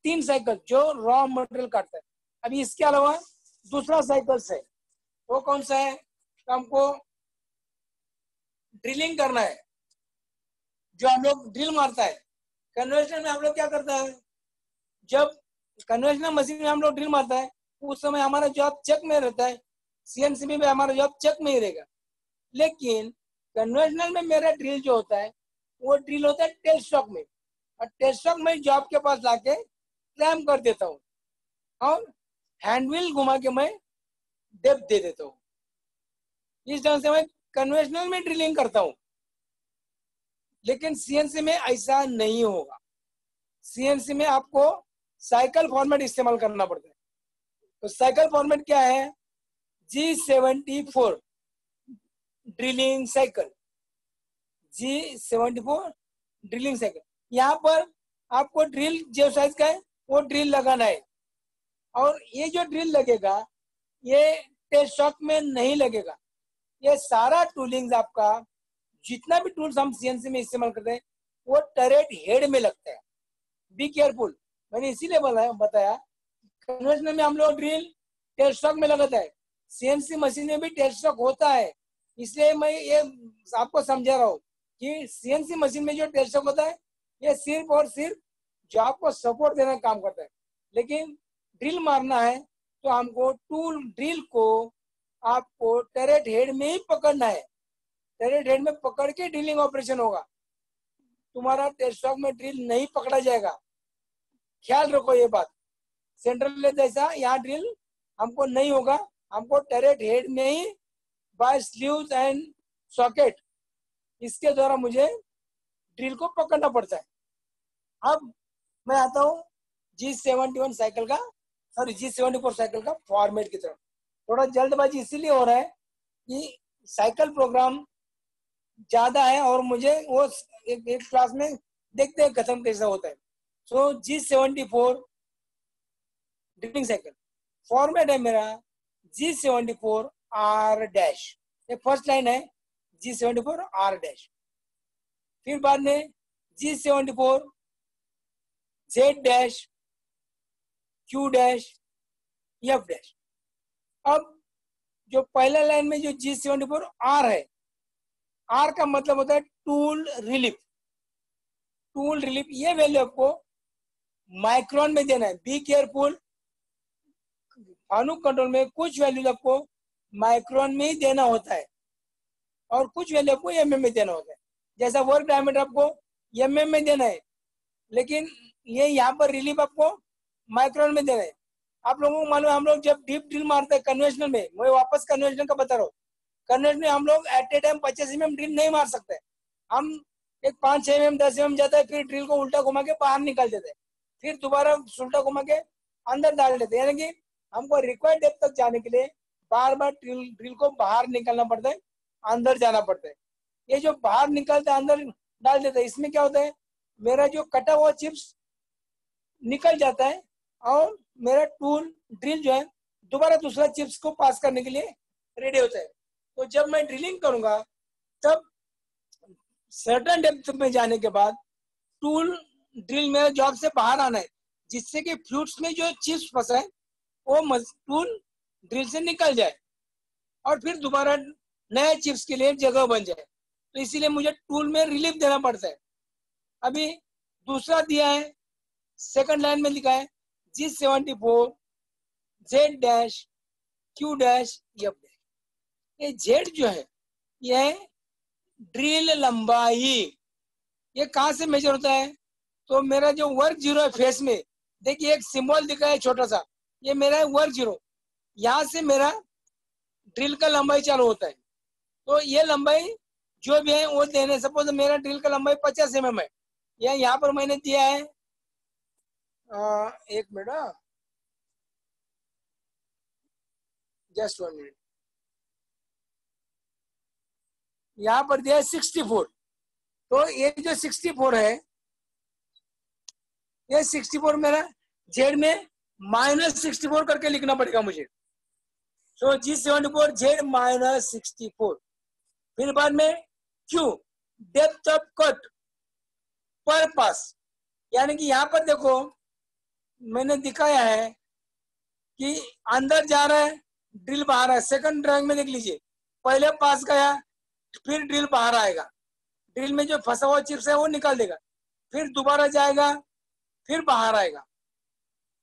3 साइकिल जो रॉ मटेरियल काटता है। अभी इसके अलावा दूसरा साइकिल्स है, वो कौन सा है, तो हमको ड्रिलिंग करना है। जो हम लोग ड्रिल मारता है कन्वेंशनल में, हम लोग क्या करता है, जब कन्वेंशनल मशीन में हम लोग ड्रिल मारता है उस समय हमारा जॉब चेक में रहता है, सीएनसी में भी हमारा जॉब चेक में ही रहेगा। लेकिन कन्वेंशनल में मेरा ड्रिल जो होता है वो ड्रिल होता है टेल स्टॉक में, और टेल स्टॉक में जॉब के पास लाके क्लैम्प कर देता हूँ और हैंडविल घुमा के मैं डेप्थ दे देता हूँ। इस ढंग से मैं कन्वेंशनल में ड्रिलिंग करता हूँ, लेकिन सीएनसी में ऐसा नहीं होगा। सीएनसी में आपको साइकिल फॉर्मेट इस्तेमाल करना पड़ता है। तो साइकिल फॉर्मेट क्या है, G74 drilling cycle, G74 drilling cycle. यहाँ पर आपको ड्रिल जो साइज का है वो ड्रिल लगाना है, और ये जो ड्रिल लगेगा ये टेस्ट शॉप में नहीं लगेगा। ये सारा टूलिंग आपका जितना भी टूल्स हम सीएनसी में इस्तेमाल करते हैं वो टरेट हेड में लगता है। बी केयरफुल, मैंने इसीलिए बताया कन्वेंशनल में हम लोग ड्रिल टेल स्टॉक में लगाता है, सीएनसी मशीन में भी टेल स्टॉक होता है। इसलिए मैं ये आपको समझा रहा हूँ कि सीएनसी मशीन में जो टेल स्टॉक होता है ये सिर्फ और सिर्फ जो आपको सपोर्ट देने का काम करता है, लेकिन ड्रिल मारना है तो हमको टूल ड्रिल को आपको टरेट हेड में ही पकड़ना है। टरेट हेड में पकड़ के ड्रिलिंग ऑपरेशन होगा। तुम्हारा टेस्टॉक में ड्रिल नहीं पकड़ा जाएगा, ख्याल रखो ये बात। सेंट्रल ले जैसा यहाँ ड्रिल हमको नहीं होगा, हमको टरेट हेड में ही बाय स्लीव्स एंड सॉकेट इसके द्वारा मुझे ड्रिल को पकड़ना पड़ता है। अब मैं आता हूँ G71 साइकिल का, सॉरी G74 साइकिल का फॉर्मेट की तरफ। थोड़ा जल्दबाजी इसीलिए हो रहा है कि साइकिल प्रोग्राम ज्यादा है और मुझे वो एक क्लास में देखते हैं खत्म कैसा होता है। सो G74 ड्रिलिंग साइकिल फॉर्मेट है मेरा G74R डैश। ये फर्स्ट लाइन है G74R डैश। फिर बाद में G74 Z dash, Q dash, F dash. अब जो पहला लाइन में जो G74R है, R का मतलब होता है टूल रिलीफ। टूल रिलीफ ये वैल्यू आपको माइक्रोन में देना है। बी केयरफुल, फानुक कंट्रोल में कुछ वैल्यू आपको माइक्रोन में ही देना होता है और कुछ वैल्यू आपको एमएम में देना होता है। जैसा वर्क डायमीटर आपको एमएम में देना है, लेकिन ये यहाँ पर रिलीफ आपको माइक्रोन में देना है। आप लोगों को मालूम है, हम लोग जब डीप ड्रिल मारते हैं कन्वेंशनल में, मैं वापस कन्वेंशनल का बता रहा हूँ। कन्वेंशनल में हम लोग at a time 25 mm drill नहीं मार सकते। हम एक 5-6 mm 10 mm जाता है, फिर ड्रिल को उल्टा घुमा के बाहर निकाल देते हैं, फिर दोबारा उल्टा घुमा के अंदर डाल देते हैं। यानी कि हमको रिक्वायर्ड डेप्थ तक जाने के लिए बार बार ड्रिल को बाहर निकालना पड़ता है, अंदर जाना पड़ता है। ये जो बाहर निकलता है अंदर डाल देता है, इसमें क्या होता है, मेरा जो कटा हुआ चिप्स निकल जाता है और मेरा टूल ड्रिल जो है दोबारा दूसरा चिप्स को पास करने के लिए रेडी होता है। तो जब मैं ड्रिलिंग करूंगा तब सर्टेन डेप्थ में जाने के बाद टूल ड्रिल मेरे जॉब से बाहर आना है, जिससे कि फ्लूइड्स में जो चिप्स फंसा है वो टूल ड्रिल से निकल जाए और फिर दोबारा नए चिप्स के लिए जगह बन जाए। तो इसीलिए मुझे टूल में रिलीफ देना पड़ता है। अभी दूसरा दिया है, सेकंड लाइन में लिखा है G74 Z dash, Q dash, F dash. ये Z जो है ये ड्रिल लंबाई, ये कहाँ से मेजर होता है, तो मेरा जो वर्क जीरो है फेस में, देखिए एक सिंबल दिखा है छोटा सा, ये मेरा है वर्क जीरो। यहाँ से मेरा ड्रिल का लंबाई चालू होता है। तो ये लंबाई जो भी है वो देने, सपोज मेरा ड्रिल का लंबाई 50 mm है, या यहाँ पर मैंने दिया है एक मिनट, जस्ट 1 मिनट, यहाँ पर दिया है 64। तो ये जो 64 है, ये 64 मेरा जेड में -64 करके लिखना पड़ेगा मुझे। सो G74 जेड -64। फिर बाद में Q डेप्थ ऑफ कट पर पास, यानी कि यहाँ पर देखो मैंने दिखाया है कि अंदर जा रहा है, ड्रिल बाहर है। सेकंड ड्राइंग में देख लीजिए, पहले पास गया, फिर ड्रिल बाहर आएगा, ड्रिल में जो फंसा हुआ चिप्स है वो निकाल देगा, फिर दोबारा जाएगा, फिर बाहर आएगा।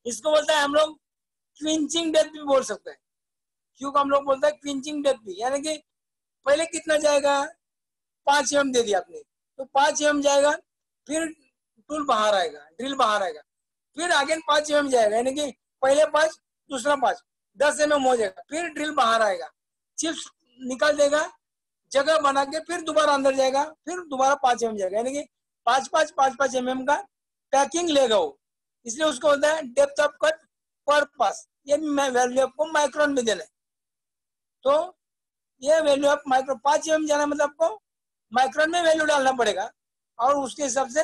इसको बोलते हैं हम लोग क्विंचिंग डेप्थ भी बोल सकते हैं। क्यों हम लोग बोलते हैं क्विंचिंग डेप्थ भी, यानी कि पहले कितना जाएगा, 5 mm दे दिया आपने, तो 5 mm जाएगा, फिर टूल बाहर आएगा, ड्रिल बाहर आएगा, फिर आगे 5 mm जाएगा, यानी कि पहले 5 दूसरा 5 10 mm हो जाएगा, फिर ड्रिल बाहर आएगा, चिप्स निकाल देगा, जगह बना के फिर दोबारा अंदर जाएगा, फिर दोबारा 5 mm जाएगा, यानी कि 5-5 mm का पैकिंग लेगा वो। इसलिए उसको होता है डेप्थ ऑफ कट पर पास। ये वैल्यू आपको माइक्रोन में देना है। तो ये वैल्यू आप माइक्रो 5 mm जाना मतलब आपको माइक्रोन में वैल्यू डालना पड़ेगा और उसके हिसाब से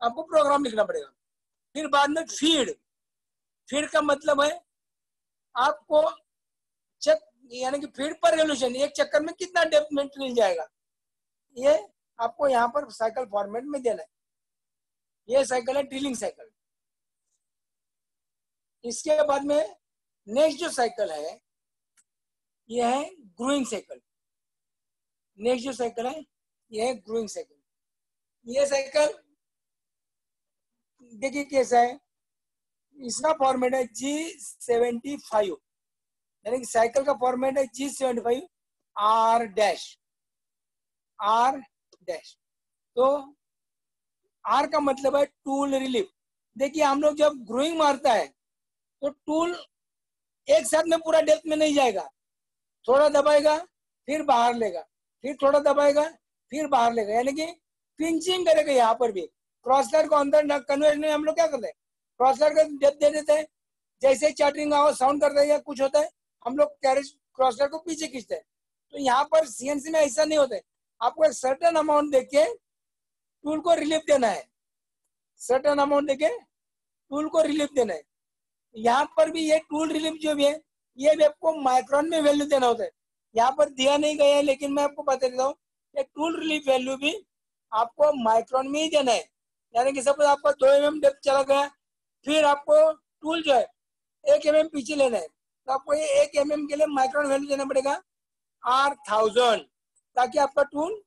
आपको प्रोग्राम लिखना पड़ेगा। फिर बाद में फीड, फीड का मतलब है आपको चेक, यानी कि फीड पर रेवोल्यूशन, एक चक्कर में कितना डेप्थ में मिल जाएगा, ये आपको यहाँ पर साइकिल फॉर्मेट में देना है। ये साइकिल है ड्रिलिंग साइकिल। इसके बाद में नेक्स्ट जो साइकिल है ये है ग्रूइंग साइकिल। नेक्स्ट जो साइकिल है ये है ग्रूइंग साइकिल। ये साइकिल देखिए कैसा है, इसका फॉर्मेट है G75, यानी कि साइकिल का फॉर्मेट है G75 R dash R dash. तो R का मतलब है टूल रिलीफ। देखिए हम लोग जब ग्रोइंग मारता है तो टूल एक साथ में पूरा डेप्थ में नहीं जाएगा, थोड़ा दबाएगा फिर बाहर लेगा, फिर थोड़ा दबाएगा फिर बाहर लेगा, यानी कि पिंचिंग करेगा। यहाँ पर भी क्रॉसलर को अंदर कन्वर्ट में हम लोग क्या करते हैं, क्रॉसलर का डेप्थ दे देते हैं, जैसे चार्टिंग आवाज साउंड करता है या कुछ होता है हम लोग कैरेज क्रॉसलर को पीछे खींचते हैं। तो यहाँ पर सीएनसी में ऐसा नहीं होता है, आपको एक सर्टेन अमाउंट देके टूल को रिलीफ देना है, सर्टेन अमाउंट देके टूल को रिलीफ देना है। यहाँ पर भी ये टूल रिलीफ जो भी है ये भी आपको माइक्रोन में वैल्यू देना होता है, यहाँ पर दिया नहीं गया है लेकिन मैं आपको बता देता हूँ ये टूल रिलीफ वैल्यू भी आपको माइक्रोन में ही देना है। यानी कि सपोज आपका 2 mm डेप्थ चला गया, फिर आपको टूल जो है 1 mm पीछे लेना है, तो आपको ये 1 mm के लिए माइक्रोन वैल्यू देना पड़ेगा R1000, ताकि आपका टूल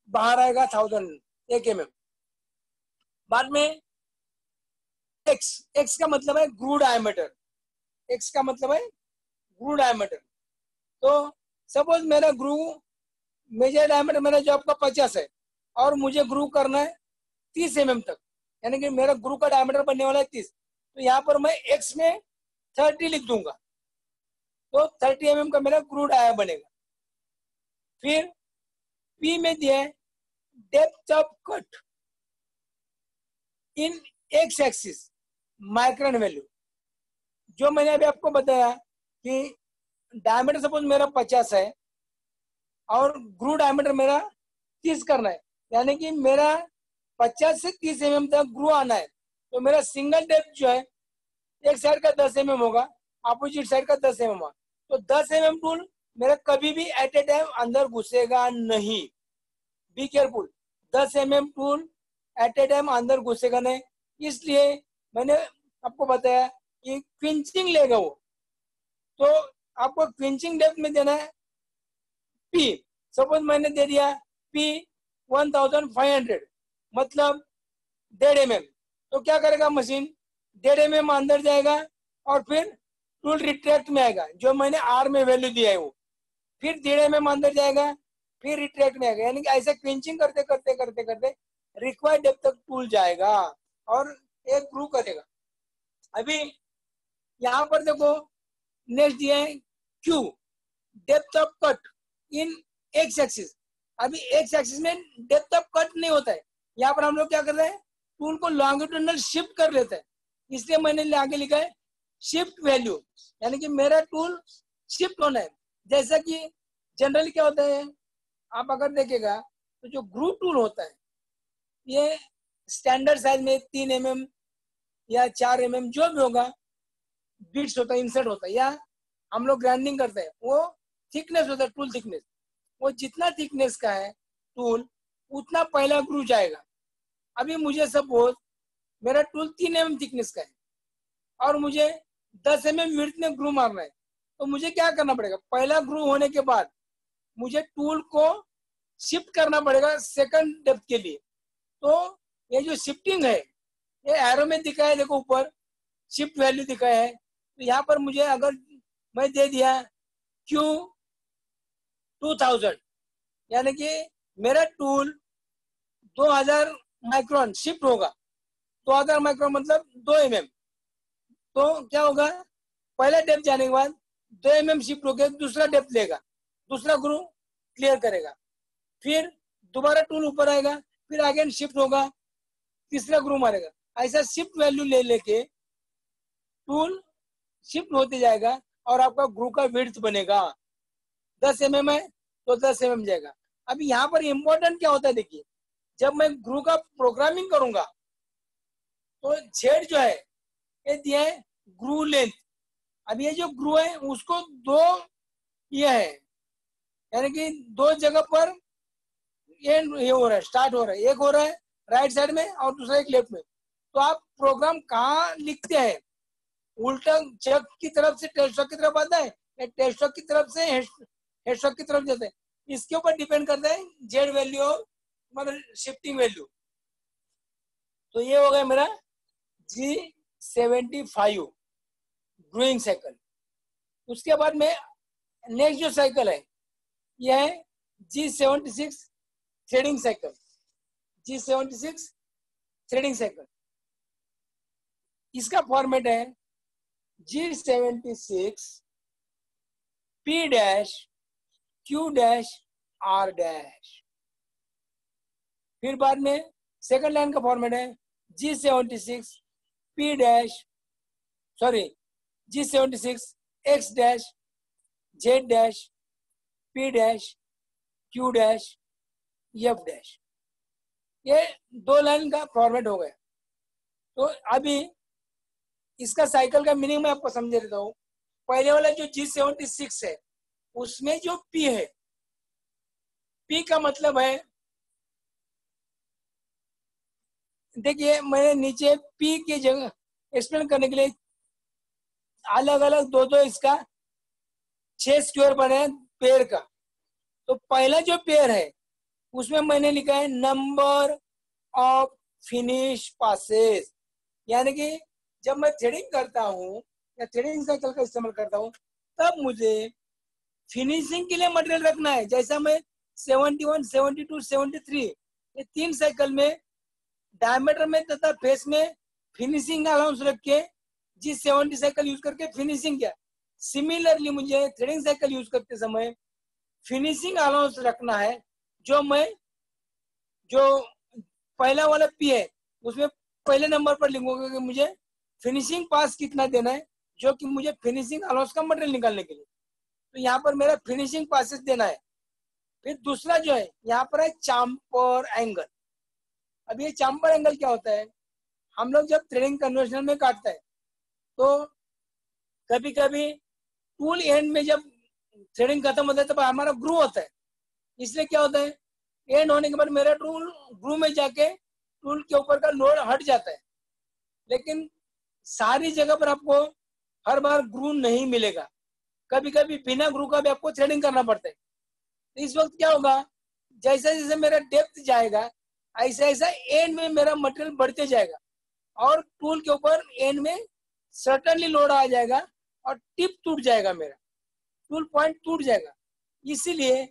बाहर आएगा 1000 1 mm। बाद में एक्स का मतलब है ग्रू डायमीटर, एक्स का मतलब है ग्रू डायमीटर। तो सपोज मेरा ग्रू मेजर डायमीटर मेरा जो आपका 50 है और मुझे ग्रू करना है 30 mm तक, यानी कि मेरा ग्रू का डायमीटर बनने वाला है 30, तो यहाँ पर मैं एक्स में 30 लिख दूंगा, तो 30 mm का मेरा ग्रू डाया बनेगा। फिर पी में दिया है depth of cut in x axis micron value. जो मैंने अभी आपको बताया कि डायमीटर सपोज मेरा 50 है और ग्रू डायमीटर मेरा 30 करना है, यानी कि मेरा 50 से 30 mm तक ग्रू आना है, तो मेरा सिंगल डेप्थ जो है एक साइड का 10 mm होगा, अपोजिट साइड का 10 mm होगा, तो 10 mm टूल मेरा कभी भी एट ए टाइम अंदर घुसेगा नहीं। Be careful, 10 mm tool at a time अंदर घुसेगा नहीं, इसलिए मैंने आपको बताया कि क्विंचिंग लेगा वो, तो आपको क्विंचिंग डेप्थ में देना है पी। सपोज मैंने दे दिया पी 1500, मतलब 1.5 mm, तो क्या करेगा मशीन 1.5 mm अंदर जाएगा और फिर टूल रिट्रैक्ट में आएगा, जो मैंने आर में वैल्यू दिया है वो, फिर 1.5 mm अंदर जाएगा फिर रिट्रैक्ट में आएगा, यानी कि ऐसे क्विंचिंग करते करते करते करते रिक्वायर्ड डेप्थ तक टूल जाएगा और एक ग्रू करेगा। अभी यहाँ पर देखो नेक्स्ट दिया है Q, depth of cut in x axis. अभी एक्स एक्सिस में डेप्थ ऑफ कट नहीं होता है, यहाँ पर हम लोग क्या कर रहे हैं टूल को लॉन्गिट्यूडनल शिफ्ट कर लेते हैं, इसलिए मैंने आगे लिखा है शिफ्ट वैल्यू, यानी कि मेरा टूल शिफ्ट होना है। जैसा कि जनरली क्या होता है आप अगर देखेगा तो जो ग्रू टूल होता है ये स्टैंडर्ड साइज में 3 mm या 4 mm जो भी होगा बिट्स होता है, इंसर्ट होता है, या हम लोग ग्राइंडिंग करते हैं वो थिकनेस होता है टूल थिकनेस, वो जितना थिकनेस का है टूल उतना पहला ग्रू जाएगा। अभी मुझे सपोज मेरा टूल 3 mm थिकनेस का है और मुझे 10 mm विड्थ में ग्रू मारना है, तो मुझे क्या करना पड़ेगा, पहला ग्रू होने के बाद मुझे टूल को शिफ्ट करना पड़ेगा सेकंड डेप्थ के लिए। तो ये जो शिफ्टिंग है ये एरो में दिखा है, देखो ऊपर शिफ्ट वैल्यू दिखा है, तो यहाँ पर मुझे अगर मैं दे दिया Q 2000, यानी कि मेरा टूल 2000 माइक्रोन शिफ्ट होगा, 2000 माइक्रोन मतलब 2 mm, तो क्या होगा पहला डेप्थ जाने के बाद 2 mm शिफ्ट होकर दूसरा डेप्थ लेगा, दूसरा ग्रू क्लियर करेगा, फिर दोबारा टूल ऊपर आएगा, फिर अगेन शिफ्ट होगा, तीसरा ग्रू मारेगा, ऐसा शिफ्ट वैल्यू ले लेके टूल शिफ्ट होते जाएगा और आपका ग्रू का विड्थ बनेगा। 10 mm है तो 10 mm जाएगा। अभी यहाँ पर इंपॉर्टेंट क्या होता है, देखिए जब मैं ग्रू का प्रोग्रामिंग करूंगा तो जेड जो है ये दिया है ग्रू लेंथ। अब ये जो ग्रू है उसको दो ये है, यानी कि दो जगह पर ये हो रहा है, स्टार्ट हो रहा है, एक हो रहा है राइट साइड में और दूसरा एक लेफ्ट में। तो आप प्रोग्राम कहाँ लिखते हैं, उल्टा चक की तरफ से टेल स्टॉक की तरफ आता है या टेल स्टॉक की तरफ से हेड स्टॉक की तरफ जाता है, इसके ऊपर डिपेंड करता है जेड वैल्यू और मतलब शिफ्टिंग वैल्यू। तो ये हो गया मेरा G 75 ग्रोइंग साइकिल। उसके बाद में नेक्स्ट जो साइकिल है यह है G76 threading cycle. G76 threading cycle, इसका फॉर्मेट है G76 P dash Q dash R dash. फिर बाद में सेकंड लाइन का फॉर्मेट है G76 P dash G76 X dash Z dash P dash Q dash F dash. ये दो line का फॉर्मेट हो गया। तो अभी इसका साइकिल का मीनिंग मैं आपको समझा देता हूँ। पहले वाला जो G76 है उसमें जो P है, P का मतलब है, देखिए मैंने नीचे P की जगह एक्सप्लेन करने के लिए अलग अलग दो इसका 6 स्क्वायर बने पेड़ का। तो पहला जो पेड़ है उसमें मैंने लिखा है नंबर ऑफ फिनिश पासेस, यानी कि जब मैं थ्रेडिंग करता हूँ या थ्रेडिंग साइकिल का इस्तेमाल करता हूँ तब मुझे फिनिशिंग के लिए मटेरियल रखना है। जैसा मैं 71, 72, 73 ये 3 साइकिल में डायमीटर में तथा फेस में फिनिशिंग अलाउंस रख के G70 साइकिल यूज करके फिनिशिंग किया। सिमिलरली मुझे थ्रेडिंग साइकिल यूज करते समय फिनिशिंग अलाउंस रखना है। जो पहला वाला P है उसमें पहले नंबर पर लिखूंगा कि मुझे फिनिशिंग पास कितना देना है, जो कि मुझे फिनिशिंग अलाउंस का मटेरियल निकालने के लिए। तो यहाँ पर मेरा फिनिशिंग पासेस देना है। फिर दूसरा जो है यहाँ पर है चाम्पर एंगल। अब ये चाम्पर एंगल क्या होता है, हम लोग जब थ्रेडिंग कन्वेंशनल में काटते हैं तो कभी कभी टूल एंड में जब थ्रेडिंग खत्म होता है तब हमारा ग्रू होता है। इसलिए क्या होता है, एंड होने के बाद मेरा टूल ग्रू में जाके टूल के ऊपर का लोड हट जाता है। लेकिन सारी जगह पर आपको हर बार ग्रू नहीं मिलेगा, कभी कभी बिना ग्रू का भी आपको थ्रेडिंग करना पड़ता है। तो इस वक्त क्या होगा, जैसे जैसे मेरा डेप्थ जाएगा ऐसा ऐसा एंड में मेरा मटेरियल बढ़ते जाएगा और टूल के ऊपर एंड में सर्टनली लोड आ जाएगा और टिप टूट जाएगा, मेरा टूल पॉइंट टूट जाएगा। इसीलिए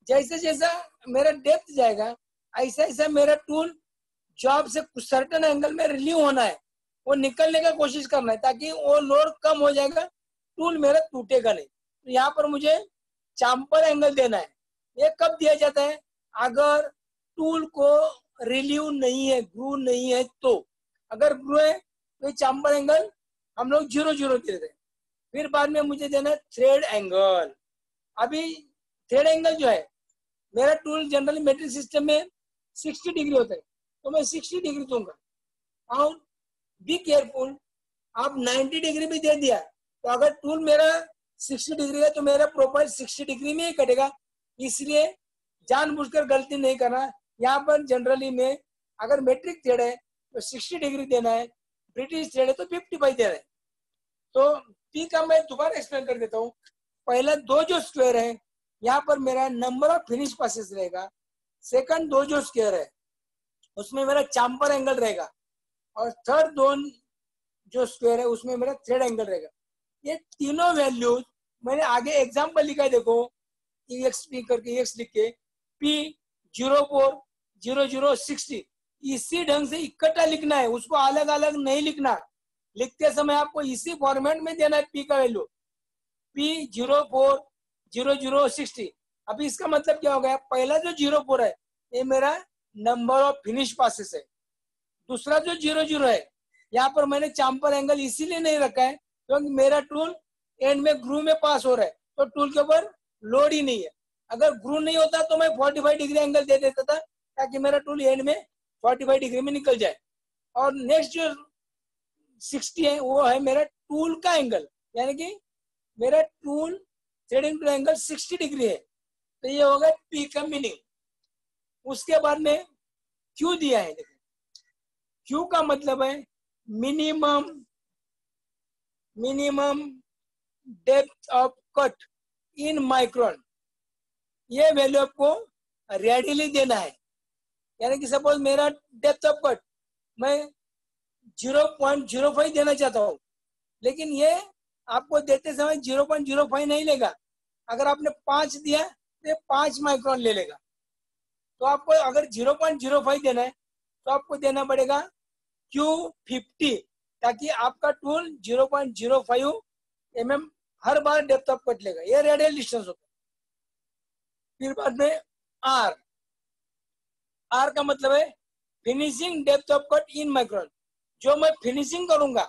जैसे जैसा मेरा डेप्थ जाएगा ऐसा ऐसा मेरा टूल जॉब से कुछ सर्टन एंगल में रिलीव होना है, वो निकलने का कोशिश करना है ताकि वो लोड कम हो जाएगा, टूल मेरा टूटेगा नहीं। तो यहाँ पर मुझे चाम्पर एंगल देना है। ये कब दिया जाता है, अगर टूल को रिलीव नहीं है, ग्रू नहीं है। तो अगर ग्रू है तो चाम्पर एंगल हम लोग 0 दे देते हैं। फिर बाद में मुझे देना है थ्रेड एंगल। अभी थ्रेड एंगल जो है, मेरा टूल जनरली मेट्रिक सिस्टम में 60 डिग्री होता है तो मैं 60 डिग्री दूंगा। और बी केयरफुल, आप 90 डिग्री भी दे दिया तो अगर टूल मेरा 60 डिग्री है तो मेरा प्रोफाइल 60 डिग्री में ही कटेगा। इसलिए जानबूझकर गलती नहीं करना। यहाँ पर जनरली में अगर मेट्रिक थ्रेड है तो 60 डिग्री देना है, ब्रिटिश थ्रेड है तो 55 देना है। तो पी का मैं दोबारा एक्सप्लेन कर देता हूँ। पहला दो जो स्क्वायर है यहाँ पर मेरा नंबर ऑफ फिनिश पासेस रहेगा। सेकंड दो जो स्क्वायर है उसमें मेरा चाम्पर एंगल रहेगा और थर्ड दोन जो स्क्वायर है उसमें मेरा थ्रेड एंगल रहेगा। ये तीनों वैल्यूज मैंने आगे एग्जाम्पल लिखा है, देखो EXP करके EX लिख के P04 00 60 इसी ढंग से इकट्ठा लिखना है, उसको अलग अलग नहीं लिखना। लिखते समय आपको इसी फॉर्मेट में देना है P का वैल्यू P04 00 60। अभी इसका मतलब क्या हो गया, पहला जो 04 है ये मेरा नंबर ऑफ फिनिश पासेस है। दूसरा जो 00 है यहाँ पर मैंने चाम्पर एंगल इसीलिए नहीं रखा है क्योंकि मेरा टूल एंड में ग्रू में पास हो रहा है तो टूल के ऊपर लोड ही नहीं है। अगर ग्रू नहीं होता तो मैं 45 डिग्री एंगल दे देता था ताकि मेरा टूल एंड में 45 डिग्री में निकल जाए। और नेक्स्ट जो 60 है वो है मेरा टूल का एंगल, यानी कि मेरा tool threading tool angle 60 degree है तो ये होगा P का मीनिंग। उसके बाद में Q दिया है, देखो Q का मतलब है minimum depth of cut in micron. ये वैल्यू आपको रेडिली देना है। यानी कि सपोज मेरा डेप्थ ऑफ कट मैं 0.05 देना चाहता हूँ, लेकिन ये आपको देते समय 0.05 नहीं लेगा। अगर आपने 5 दिया तो ये 5 माइक्रोन ले लेगा। तो आपको अगर 0.05 देना है तो आपको देना पड़ेगा Q50, ताकि आपका tool 0.05 mm her bar depth of cut लेगा। ये रेडियल डिस्टेंस होता है। फिर बाद में आर, आर का मतलब है finishing depth of cut in micron. जो मैं फिनिशिंग करूंगा,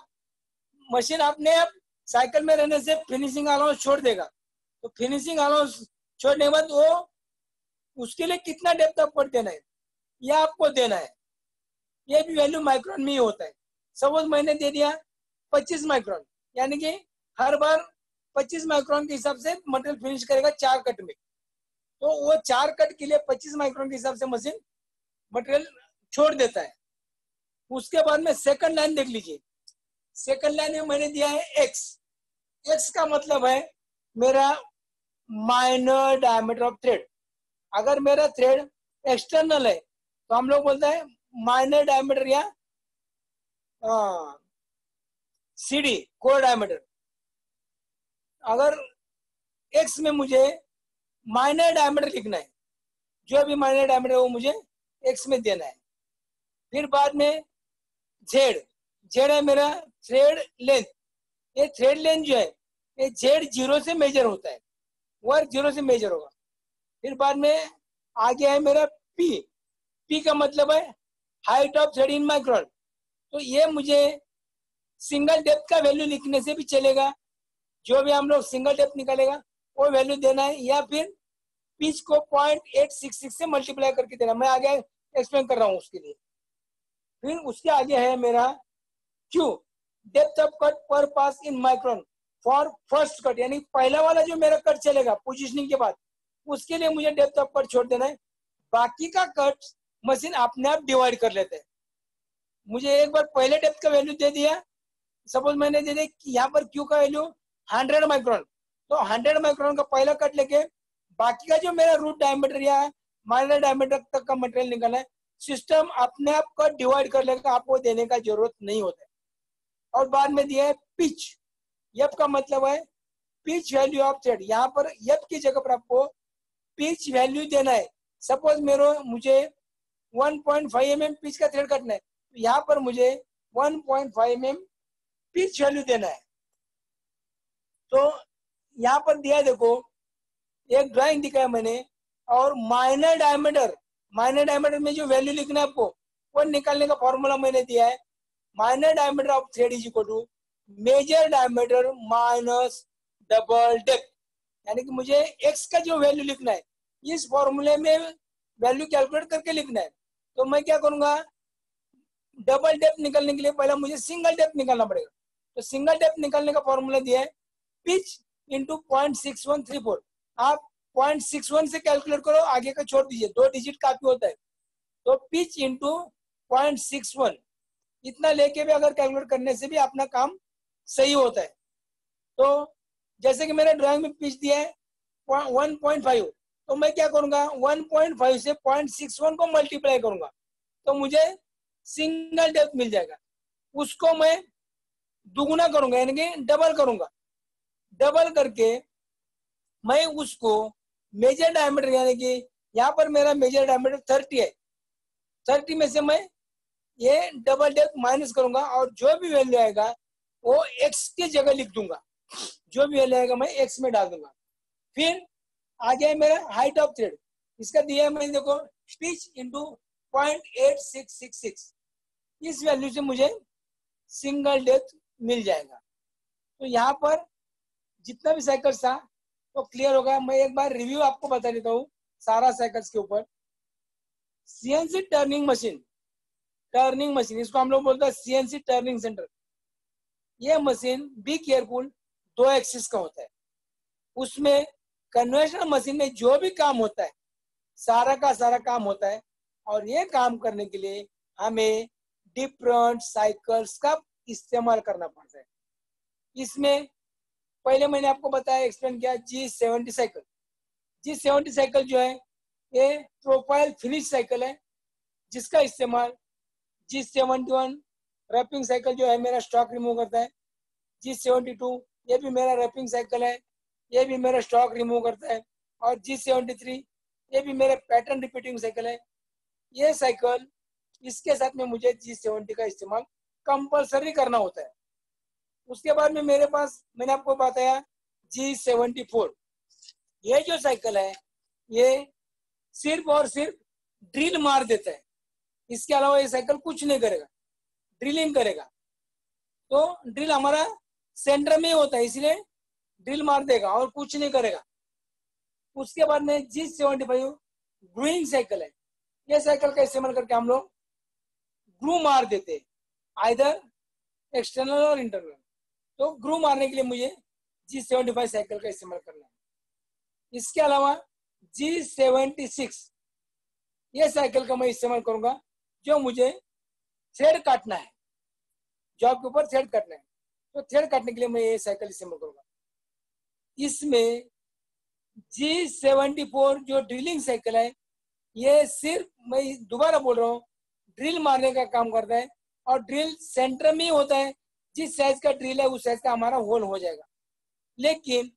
मशीन अपने आप साइकिल में रहने से फिनिशिंग अलाउंस छोड़ देगा। तो फिनिशिंग अलाउंस छोड़ने के बाद वो उसके लिए कितना डेप्थ ऑफ कट देना है यह आपको देना है। ये भी वैल्यू माइक्रोन में ही होता है। सपोज मैंने दे दिया 25 माइक्रोन, यानी कि हर बार 25 माइक्रोन के हिसाब से मटेरियल फिनिश करेगा 4 कट में। तो वो 4 कट के लिए 25 माइक्रोन के हिसाब से मशीन मटेरियल छोड़ देता है। उसके बाद में सेकंड लाइन देख लीजिए। सेकंड लाइन में मैंने दिया है एक्स। एक्स का मतलब है मेरा माइनर डायमीटर ऑफ थ्रेड। अगर मेरा थ्रेड एक्सटर्नल है तो हम लोग बोलते हैं माइनर डायमीटर या सीडी कोर डायमीटर। अगर एक्स में मुझे माइनर डायमीटर लिखना है, जो भी माइनर डायमीटर वो मुझे एक्स में देना है। फिर बाद में जेड, जेड है मेरा थ्रेड लेंथ। ये थ्रेड लेंथ जो है ये जेड 0 से मेजर होता है, वर्क 0 से मेजर होगा। फिर बाद में आगे है मेरा पी। पी का मतलब है height of thread in micron. तो ये मुझे सिंगल डेप्थ का वैल्यू लिखने से भी चलेगा, जो भी हम लोग सिंगल डेप्थ निकालेगा वो वैल्यू देना है, या फिर पिच को 0.866 से मल्टीप्लाई करके देना। मैं आगे एक्सप्लेन कर रहा हूँ उसके लिए। फिर उसके आगे है मेरा क्यू, डेप्थ ऑफ कट पर पास इन माइक्रोन फॉर फर्स्ट कट, यानी पहला वाला जो मेरा कट चलेगा पोजिशनिंग के बाद, उसके लिए मुझे डेप्थ ऑफ कट छोड़ देना है। बाकी का कट मशीन अपने आप डिवाइड कर लेते हैं। मुझे एक बार पहले डेप्थ का वैल्यू दे दिया, सपोज मैंने दे दिया कि यहाँ पर क्यू का वैल्यू 100 माइक्रोन, तो 100 माइक्रोन का पहला कट लेके बाकी का जो मेरा रूट डायमीटर या माइनर डायमीटर तक का मटेरियल निकालना है, सिस्टम अपने आप कट डिवाइड कर लेगा, आपको देने का जरूरत नहीं होता है। और बाद में दिया है पिच। यप का मतलब है पिच वैल्यू ऑफ थ्रेड। यहाँ पर यप की जगह पर आपको पिच वैल्यू देना है। सपोज मुझे 1.5 mm पिच का थ्रेड कटना है, तो यहाँ पर मुझे 1.5 mm पिच वैल्यू देना है। तो यहाँ पर दिया है, देखो एक ड्राइंग दिखाया मैंने, और माइनर डायमीटर में जो वैल्यू लिखना है आपको, वो निकालने का फॉर्मूला मैंने दिया है। Minor diameter of thread is equal to major diameter minus double depth, यानी कि मुझे एक्स का जो वैल्यू लिखना है इस फॉर्मूले में वैल्यू कैलकुलेट करके लिखना है। तो मैं क्या करूंगा, डबल डेप्थ निकालने के लिए पहले मुझे सिंगल डेप्थ निकालना पड़ेगा। तो सिंगल डेप्थ निकालने का फॉर्मूला दिया है पिच इंटू 0.6134। आप 0.61 से कैलकुलेट करो, आगे का छोड़ दीजिए, 2 डिजिट काफी होता है। तो पिच इंटू 0.61 इतना लेके भी अगर कैलकुलेट करने से भी अपना काम सही होता है। तो जैसे कि मेरे ड्राइंग में पिच दिया है 1.5, तो मैं क्या करूंगा, 1.5 से 0.61 को मल्टीप्लाई करूंगा तो मुझे सिंगल डेप्थ मिल जाएगा। उसको मैं दुगुना करूंगा, यानी कि डबल करूंगा। डबल करके मैं उसको मेजर डायमीटर, यानी कि यहाँ पर मेरा मेजर डायमीटर 30 है, 30 में से मैं ये डबल डेप्थ माइनस करूंगा, और जो भी वैल्यू आएगा वो एक्स की जगह लिख दूंगा। जो भी वैल्यू आएगा मैं एक्स में डाल दूंगा। फिर आगे है मेरा हाइट ऑफ थ्रेड। इसका दिया है मैंने, देखो पिच इंटू 0.8666। इस वैल्यू से मुझे सिंगल डेप्थ मिल जाएगा। तो यहाँ पर जितना भी साइकिल्स था तो क्लियर होगा। मैं एक बार रिव्यू आपको बता देता हूँ सारा साइकिल्स के ऊपर। सीएनसी टर्निंग मशीन, इसको हम लोग बोलते हैं सीएनसी टर्निंग सेंटर। ये मशीन बी केयरफुल 2 एक्सिस का होता है। उसमें कन्वेंशनल मशीन में जो भी काम होता है सारा का सारा काम होता है, और ये काम करने के लिए हमें डिफरेंट साइकिल्स का इस्तेमाल करना पड़ता है। इसमें पहले मैंने आपको बताया, एक्सप्लेन किया, G70 साइकिल। G70 साइकिल जो है ये प्रोफाइल फिनिश साइकिल है, जिसका इस्तेमाल G71, रैपिंग साइकिल जो है मेरा स्टॉक रिमूव करता है। G72 ये भी मेरा रैपिंग साइकिल है, ये भी मेरा स्टॉक रिमूव करता है। और G73 ये भी मेरा पैटर्न रिपीटिंग साइकिल है। ये साइकिल, इसके साथ में मुझे G70 का इस्तेमाल कंपलसरी करना होता है। उसके बाद में मेरे पास, मैंने आपको बताया G74, ये जो साइकिल है ये सिर्फ और सिर्फ ड्रिल मार देता है, इसके अलावा ये साइकिल कुछ नहीं करेगा, ड्रिलिंग करेगा। तो ड्रिल हमारा सेंटर में ही होता है, इसलिए ड्रिल मार देगा और कुछ नहीं करेगा। उसके बाद में G75 ग्रूइंग साइकिल है। ये साइकिल का इस्तेमाल करके हम लोग ग्रू मार देते हैं, आइदर एक्सटर्नल और इंटरनल। तो ग्रू मारने के लिए मुझे G75 साइकिल का इस्तेमाल करना है। इसके अलावा G76 ये साइकिल का मैं इस्तेमाल करूंगा जो मुझे थ्रेड काटना है, जॉब के ऊपर थ्रेड काटना है। तो थ्रेड काटने के लिए मैं ये साइकिल इस्तेमाल करूंगा। इसमें G74 जो ड्रिलिंग साइकिल है, ये सिर्फ, मैं दोबारा बोल रहा हूँ, ड्रिल मारने का काम करता है और ड्रिल सेंटर में ही होता है। जिस साइज का ड्रिल है उस साइज का हमारा होल हो जाएगा। लेकिन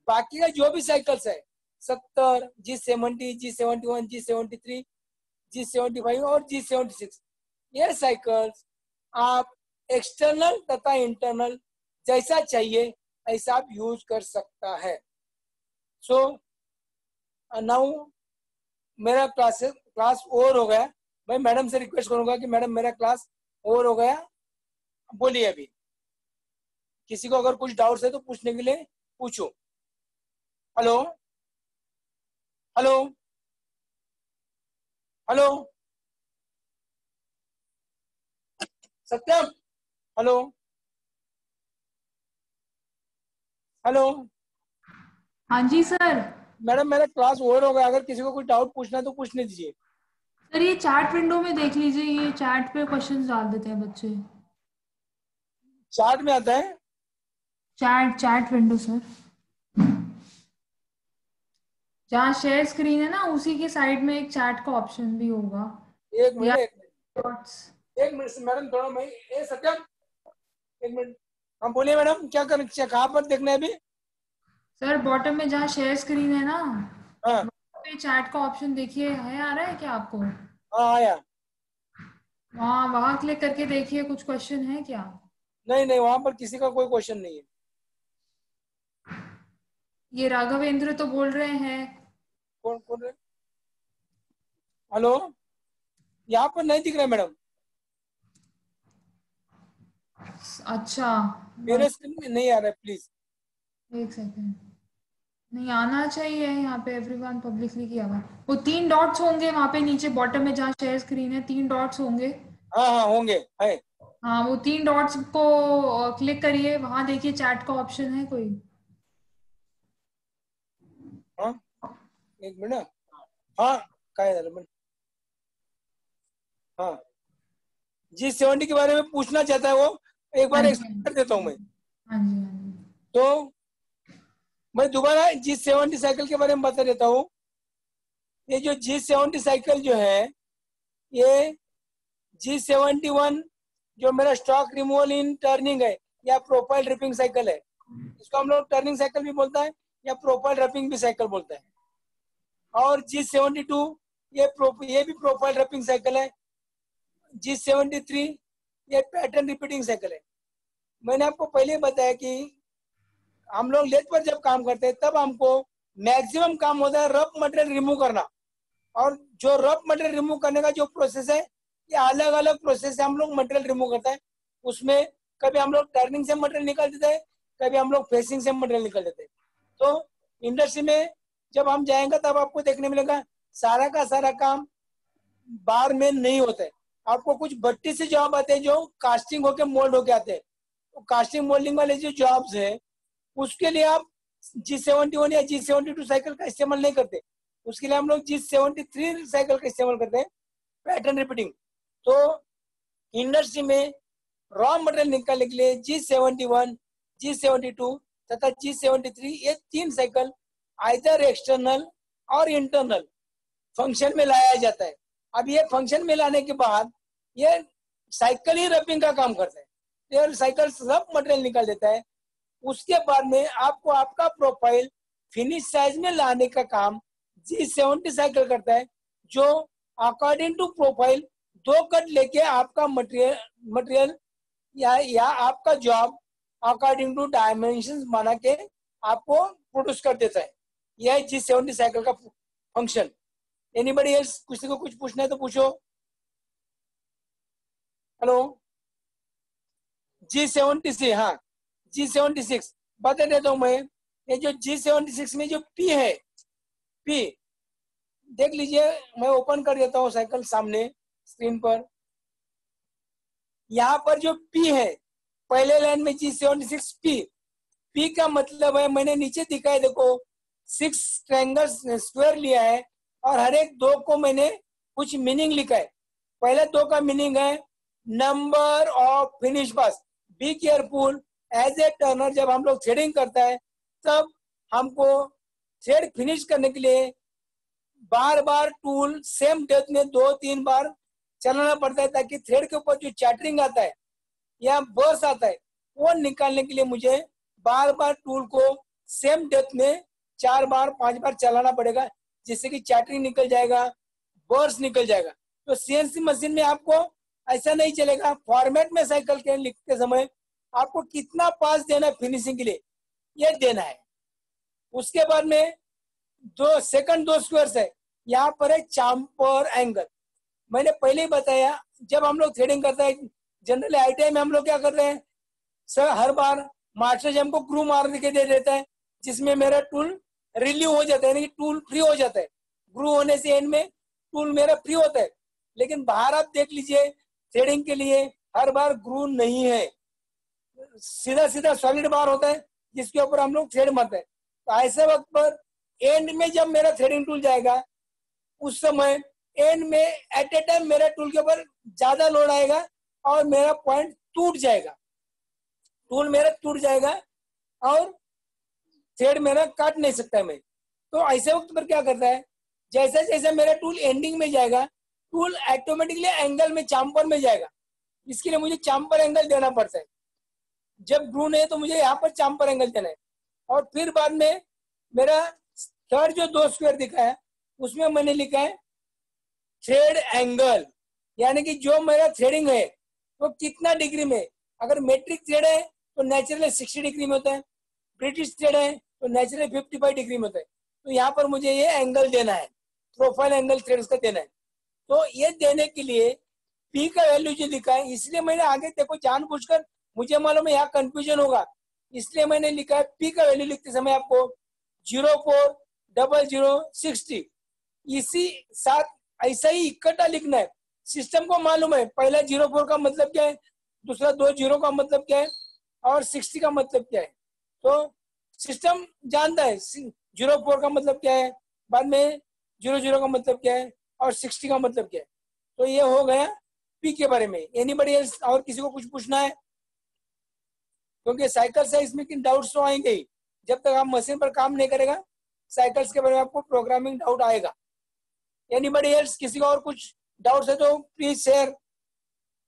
बाकी का जो भी साइकिल्स है 70, G70, G71, G73, G75 और G76, ये साइकिल्स आप एक्सटर्नल तथा इंटरनल जैसा चाहिए ऐसा आप यूज कर सकता है। सो नाउ मेरा क्लास ओवर हो गया। मैं मैडम से रिक्वेस्ट करूंगा कि मैडम मेरा क्लास ओवर हो गया, बोलिए। अभी किसी को अगर कुछ डाउट्स है तो पूछने के लिए पूछो। हेलो हेलो हेलो सत्यम, हेलो हेलो। हाँ जी सर। मैडम मेरा क्लास ओवर हो गया, अगर किसी को कुछ डाउट पूछना है तो पूछने दीजिए। सर ये चैट विंडो में देख लीजिए, ये चैट पे क्वेश्चंस डाल देते हैं बच्चे। चार्ट में आता है? चैट विंडो सर, जहाँ शेयर स्क्रीन है ना उसी के साइड में एक चैट का ऑप्शन भी होगा। एक या मिनट thoughts। एक मिनट से मैडम, थोड़ा मैं, ए सत्यम एक मिनट। हाँ बोलिए मैडम, क्या कर, कहाँ पर देखना है अभी? सर बॉटम में जहाँ शेयर स्क्रीन है ना, हाँ वहाँ पे चैट का ऑप्शन देखिए, है आ रहा है क्या आपको? हाँ आया। वहाँ क्लिक करके देखिए, कुछ क्वेश्चन है क्या? नहीं नहीं, वहां पर किसी का कोई क्वेश्चन नहीं है। ये राघवेंद्र तो बोल रहे हैं। कौन कौन रहे? हेलो, यहाँ पर नहीं दिख रहा है मैडम, अच्छा, मेरे स्क्रीन में नहीं आ रहा है, प्लीज। एक सेकेंड, नहीं आना चाहिए यहाँ पे, एवरीवन पब्लिकली किया हुआ। वो 3 डॉट्स होंगे वहाँ पे नीचे बॉटम में जहाँ शेयर स्क्रीन है, 3 डॉट्स होंगे। हाँ हाँ होंगे, है। हाँ, वो 3 डॉट्स को क्लिक करिए, वहां देखिए चैट का ऑप्शन है कोई। हाँ एक मिनट। हाँ क्या है मैडम? हाँ G70 के बारे में पूछना चाहता है वो, एक हाँ बार जी, एक्सप्लेन कर देता हूँ मैं। हाँ जी, हाँ जी। तो मैं दोबारा G70 साइकिल के बारे में बता देता हूँ। ये जो G70 साइकिल जो है, ये G71 जो मेरा स्टॉक रिमूवल इन टर्निंग है या प्रोफाइल रैपिंग साइकिल है, इसको हम लोग टर्निंग साइकिल भी बोलता है या प्रोफाइल रैपिंग भी साइकिल बोलता है। और G72 ये भी प्रोफाइल रैपिंग साइकिल है। G73 ये पैटर्न रिपीटिंग साइकिल है। मैंने आपको पहले बताया कि हम लोग लेथ पर जब काम करते हैं तब हमको मैक्सिमम काम होता है रफ मटेरियल रिमूव करना। और जो रफ मटेरियल रिमूव करने का जो प्रोसेस है, ये अलग अलग प्रोसेस से हम लोग मटेरियल रिमूव करते हैं। उसमें कभी हम लोग टर्निंग से मटेरियल निकाल देते हैं, कभी हम लोग फेसिंग से मटेरियल निकाल देते हैं। तो इंडस्ट्री में जब हम जाएंगे तब आपको देखने मिलेगा सारा का सारा काम बार में नहीं होता है। आपको कुछ भट्टी से जॉब आते हैं जो कास्टिंग होके मोल्ड होके आते हैं। तो कास्टिंग मोल्डिंग वाले जो जॉब्स है उसके लिए आप G71 या G72 साइकिल का इस्तेमाल नहीं करते। उसके लिए हम लोग G73 साइकिल का इस्तेमाल करते हैं, पैटर्न रिपीटिंग। तो इंडस्ट्री में रॉ मटेरियल निकालने के लिए G71, G72 तथा G73 ये 3 साइकिल आइदर एक्सटर्नल और इंटरनल फंक्शन में लाया जाता है। अब ये फंक्शन में लाने के बाद ये साइकिल ही रैपिंग का काम करता है, एयर साइकिल सब मटेरियल निकाल देता है। उसके बाद में आपको आपका प्रोफाइल फिनिश साइज में लाने का काम G70 साइकिल करता है, जो अकॉर्डिंग टू प्रोफाइल 2 कट लेके आपका मटेरियल या आपका जॉब अकॉर्डिंग टू डायमेंशन बना के आपको प्रोड्यूस कर देता है। यह है G70 साइकिल का फंक्शन। एनीबडी एल्स, किसी को कुछ पूछना है तो पूछो। हेलो, G76, हाँ G76 बता देता हूं मैं। ये जो G76 में जो P है, P देख लीजिए, मैं ओपन कर देता हूँ साइकिल सामने स्क्रीन पर। यहाँ पर जो P है पहले लाइन में G76 P का मतलब है, मैंने नीचे दिखाया देखो 6 ट्रायंगल स्क्वायर लिया है और हर एक 2 को मैंने कुछ मीनिंग लिखा है। पहले 2 का मीनिंग है number of finish pass. Be careful, as a turner जब हम लोग थ्रेडिंग करता है तब हमको थ्रेड फिनिश करने के लिए बार बार टूल सेम डेप्थ में 2-3 बार चलाना पड़ता है, ताकि थ्रेड के ऊपर जो चैटरिंग आता है या बर्स आता है वो निकालने के लिए मुझे बार बार टूल को सेम डेप्थ में 4 बार 5 बार चलाना पड़ेगा, जिससे कि चैटरिंग निकल जाएगा, बर्स निकल जाएगा। तो सीएनसी मशीन में आपको ऐसा नहीं चलेगा। फॉर्मेट में साइकिल के लिखते समय आपको कितना पास देना है फिनिशिंग के लिए, ये देना है। उसके बाद में 2 स्क्वायर्स है, यहाँ पर है चाम्पर एंगल। मैंने पहले ही बताया, जब हम लोग थ्रेडिंग करते हैं जनरली आईटीआई में हम लोग क्या करते हैं सर, हर बार मास्टर जी हमको ग्रू मार के दे देता है, जिसमें मेरा टूल रिलीव हो जाता है, यानी कि टूल फ्री हो जाता है। ग्रू होने से एंड में टूल मेरा फ्री होता है। लेकिन बाहर आप देख लीजिए, थ्रेडिंग के लिए हर बार ग्रू नहीं है, सीधा सीधा सॉलिड बार होता है जिसके ऊपर हम लोग थ्रेड मारते हैं। तो ऐसे वक्त पर एंड में जब मेरा थ्रेडिंग टूल जाएगा, उस समय एंड में एट ए टाइम मेरा टूल के ऊपर ज्यादा लोड आएगा और मेरा पॉइंट टूट जाएगा, टूल मेरा टूट जाएगा और थ्रेड मेरा काट नहीं सकता मैं। तो ऐसे वक्त पर क्या करता है, जैसे जैसे मेरा टूल एंडिंग में जाएगा, टूल ऑटोमेटिकली एंगल में चाम्पर में जाएगा। इसके लिए मुझे चाम्पर एंगल देना पड़ता है। जब ग्रू नहीं है तो मुझे यहाँ पर चाम्पर एंगल देना है। और फिर बाद में मेरा थर्ड जो 2 स्क्वायर दिखा है उसमें मैंने लिखा है थ्रेड एंगल, यानी कि जो मेरा थ्रेडिंग है वो कितना डिग्री में। अगर मेट्रिक थ्रेड है तो नेचुरली 60 डिग्री में होता है, ब्रिटिश थ्रेड है तो नेचुरली 55 डिग्री में होता है। तो यहाँ पर मुझे ये एंगल देना है, प्रोफाइल एंगल थ्रेड का देना है। तो ये देने के लिए पी का वैल्यू जो लिखा है, इसलिए मैंने आगे देखो जानबूझकर, मुझे मालूम है यहाँ कंफ्यूजन होगा, इसलिए मैंने लिखा है पी का वैल्यू लिखते समय आपको 040060 इसी साथ ऐसा ही इकट्ठा लिखना है। सिस्टम को मालूम है पहला 04 का मतलब क्या है, दूसरा 20 का मतलब क्या है और 60 का मतलब क्या है। तो सिस्टम जानता है 04 का मतलब क्या है, बाद में 00 का मतलब क्या है और 60 का मतलब क्या है। तो ये हो गया पी के बारे में। एनीबडी एल्स, और किसी को कुछ पूछना है? क्योंकि साइकिल से इसमें किन डाउट्स तो आएंगे ही, जब तक आप मशीन पर काम नहीं करेगा साइकिल्स के बारे में आपको प्रोग्रामिंग डाउट आएगा। एनीबडी एल्स, किसी का और कुछ डाउट्स है तो प्लीज शेयर।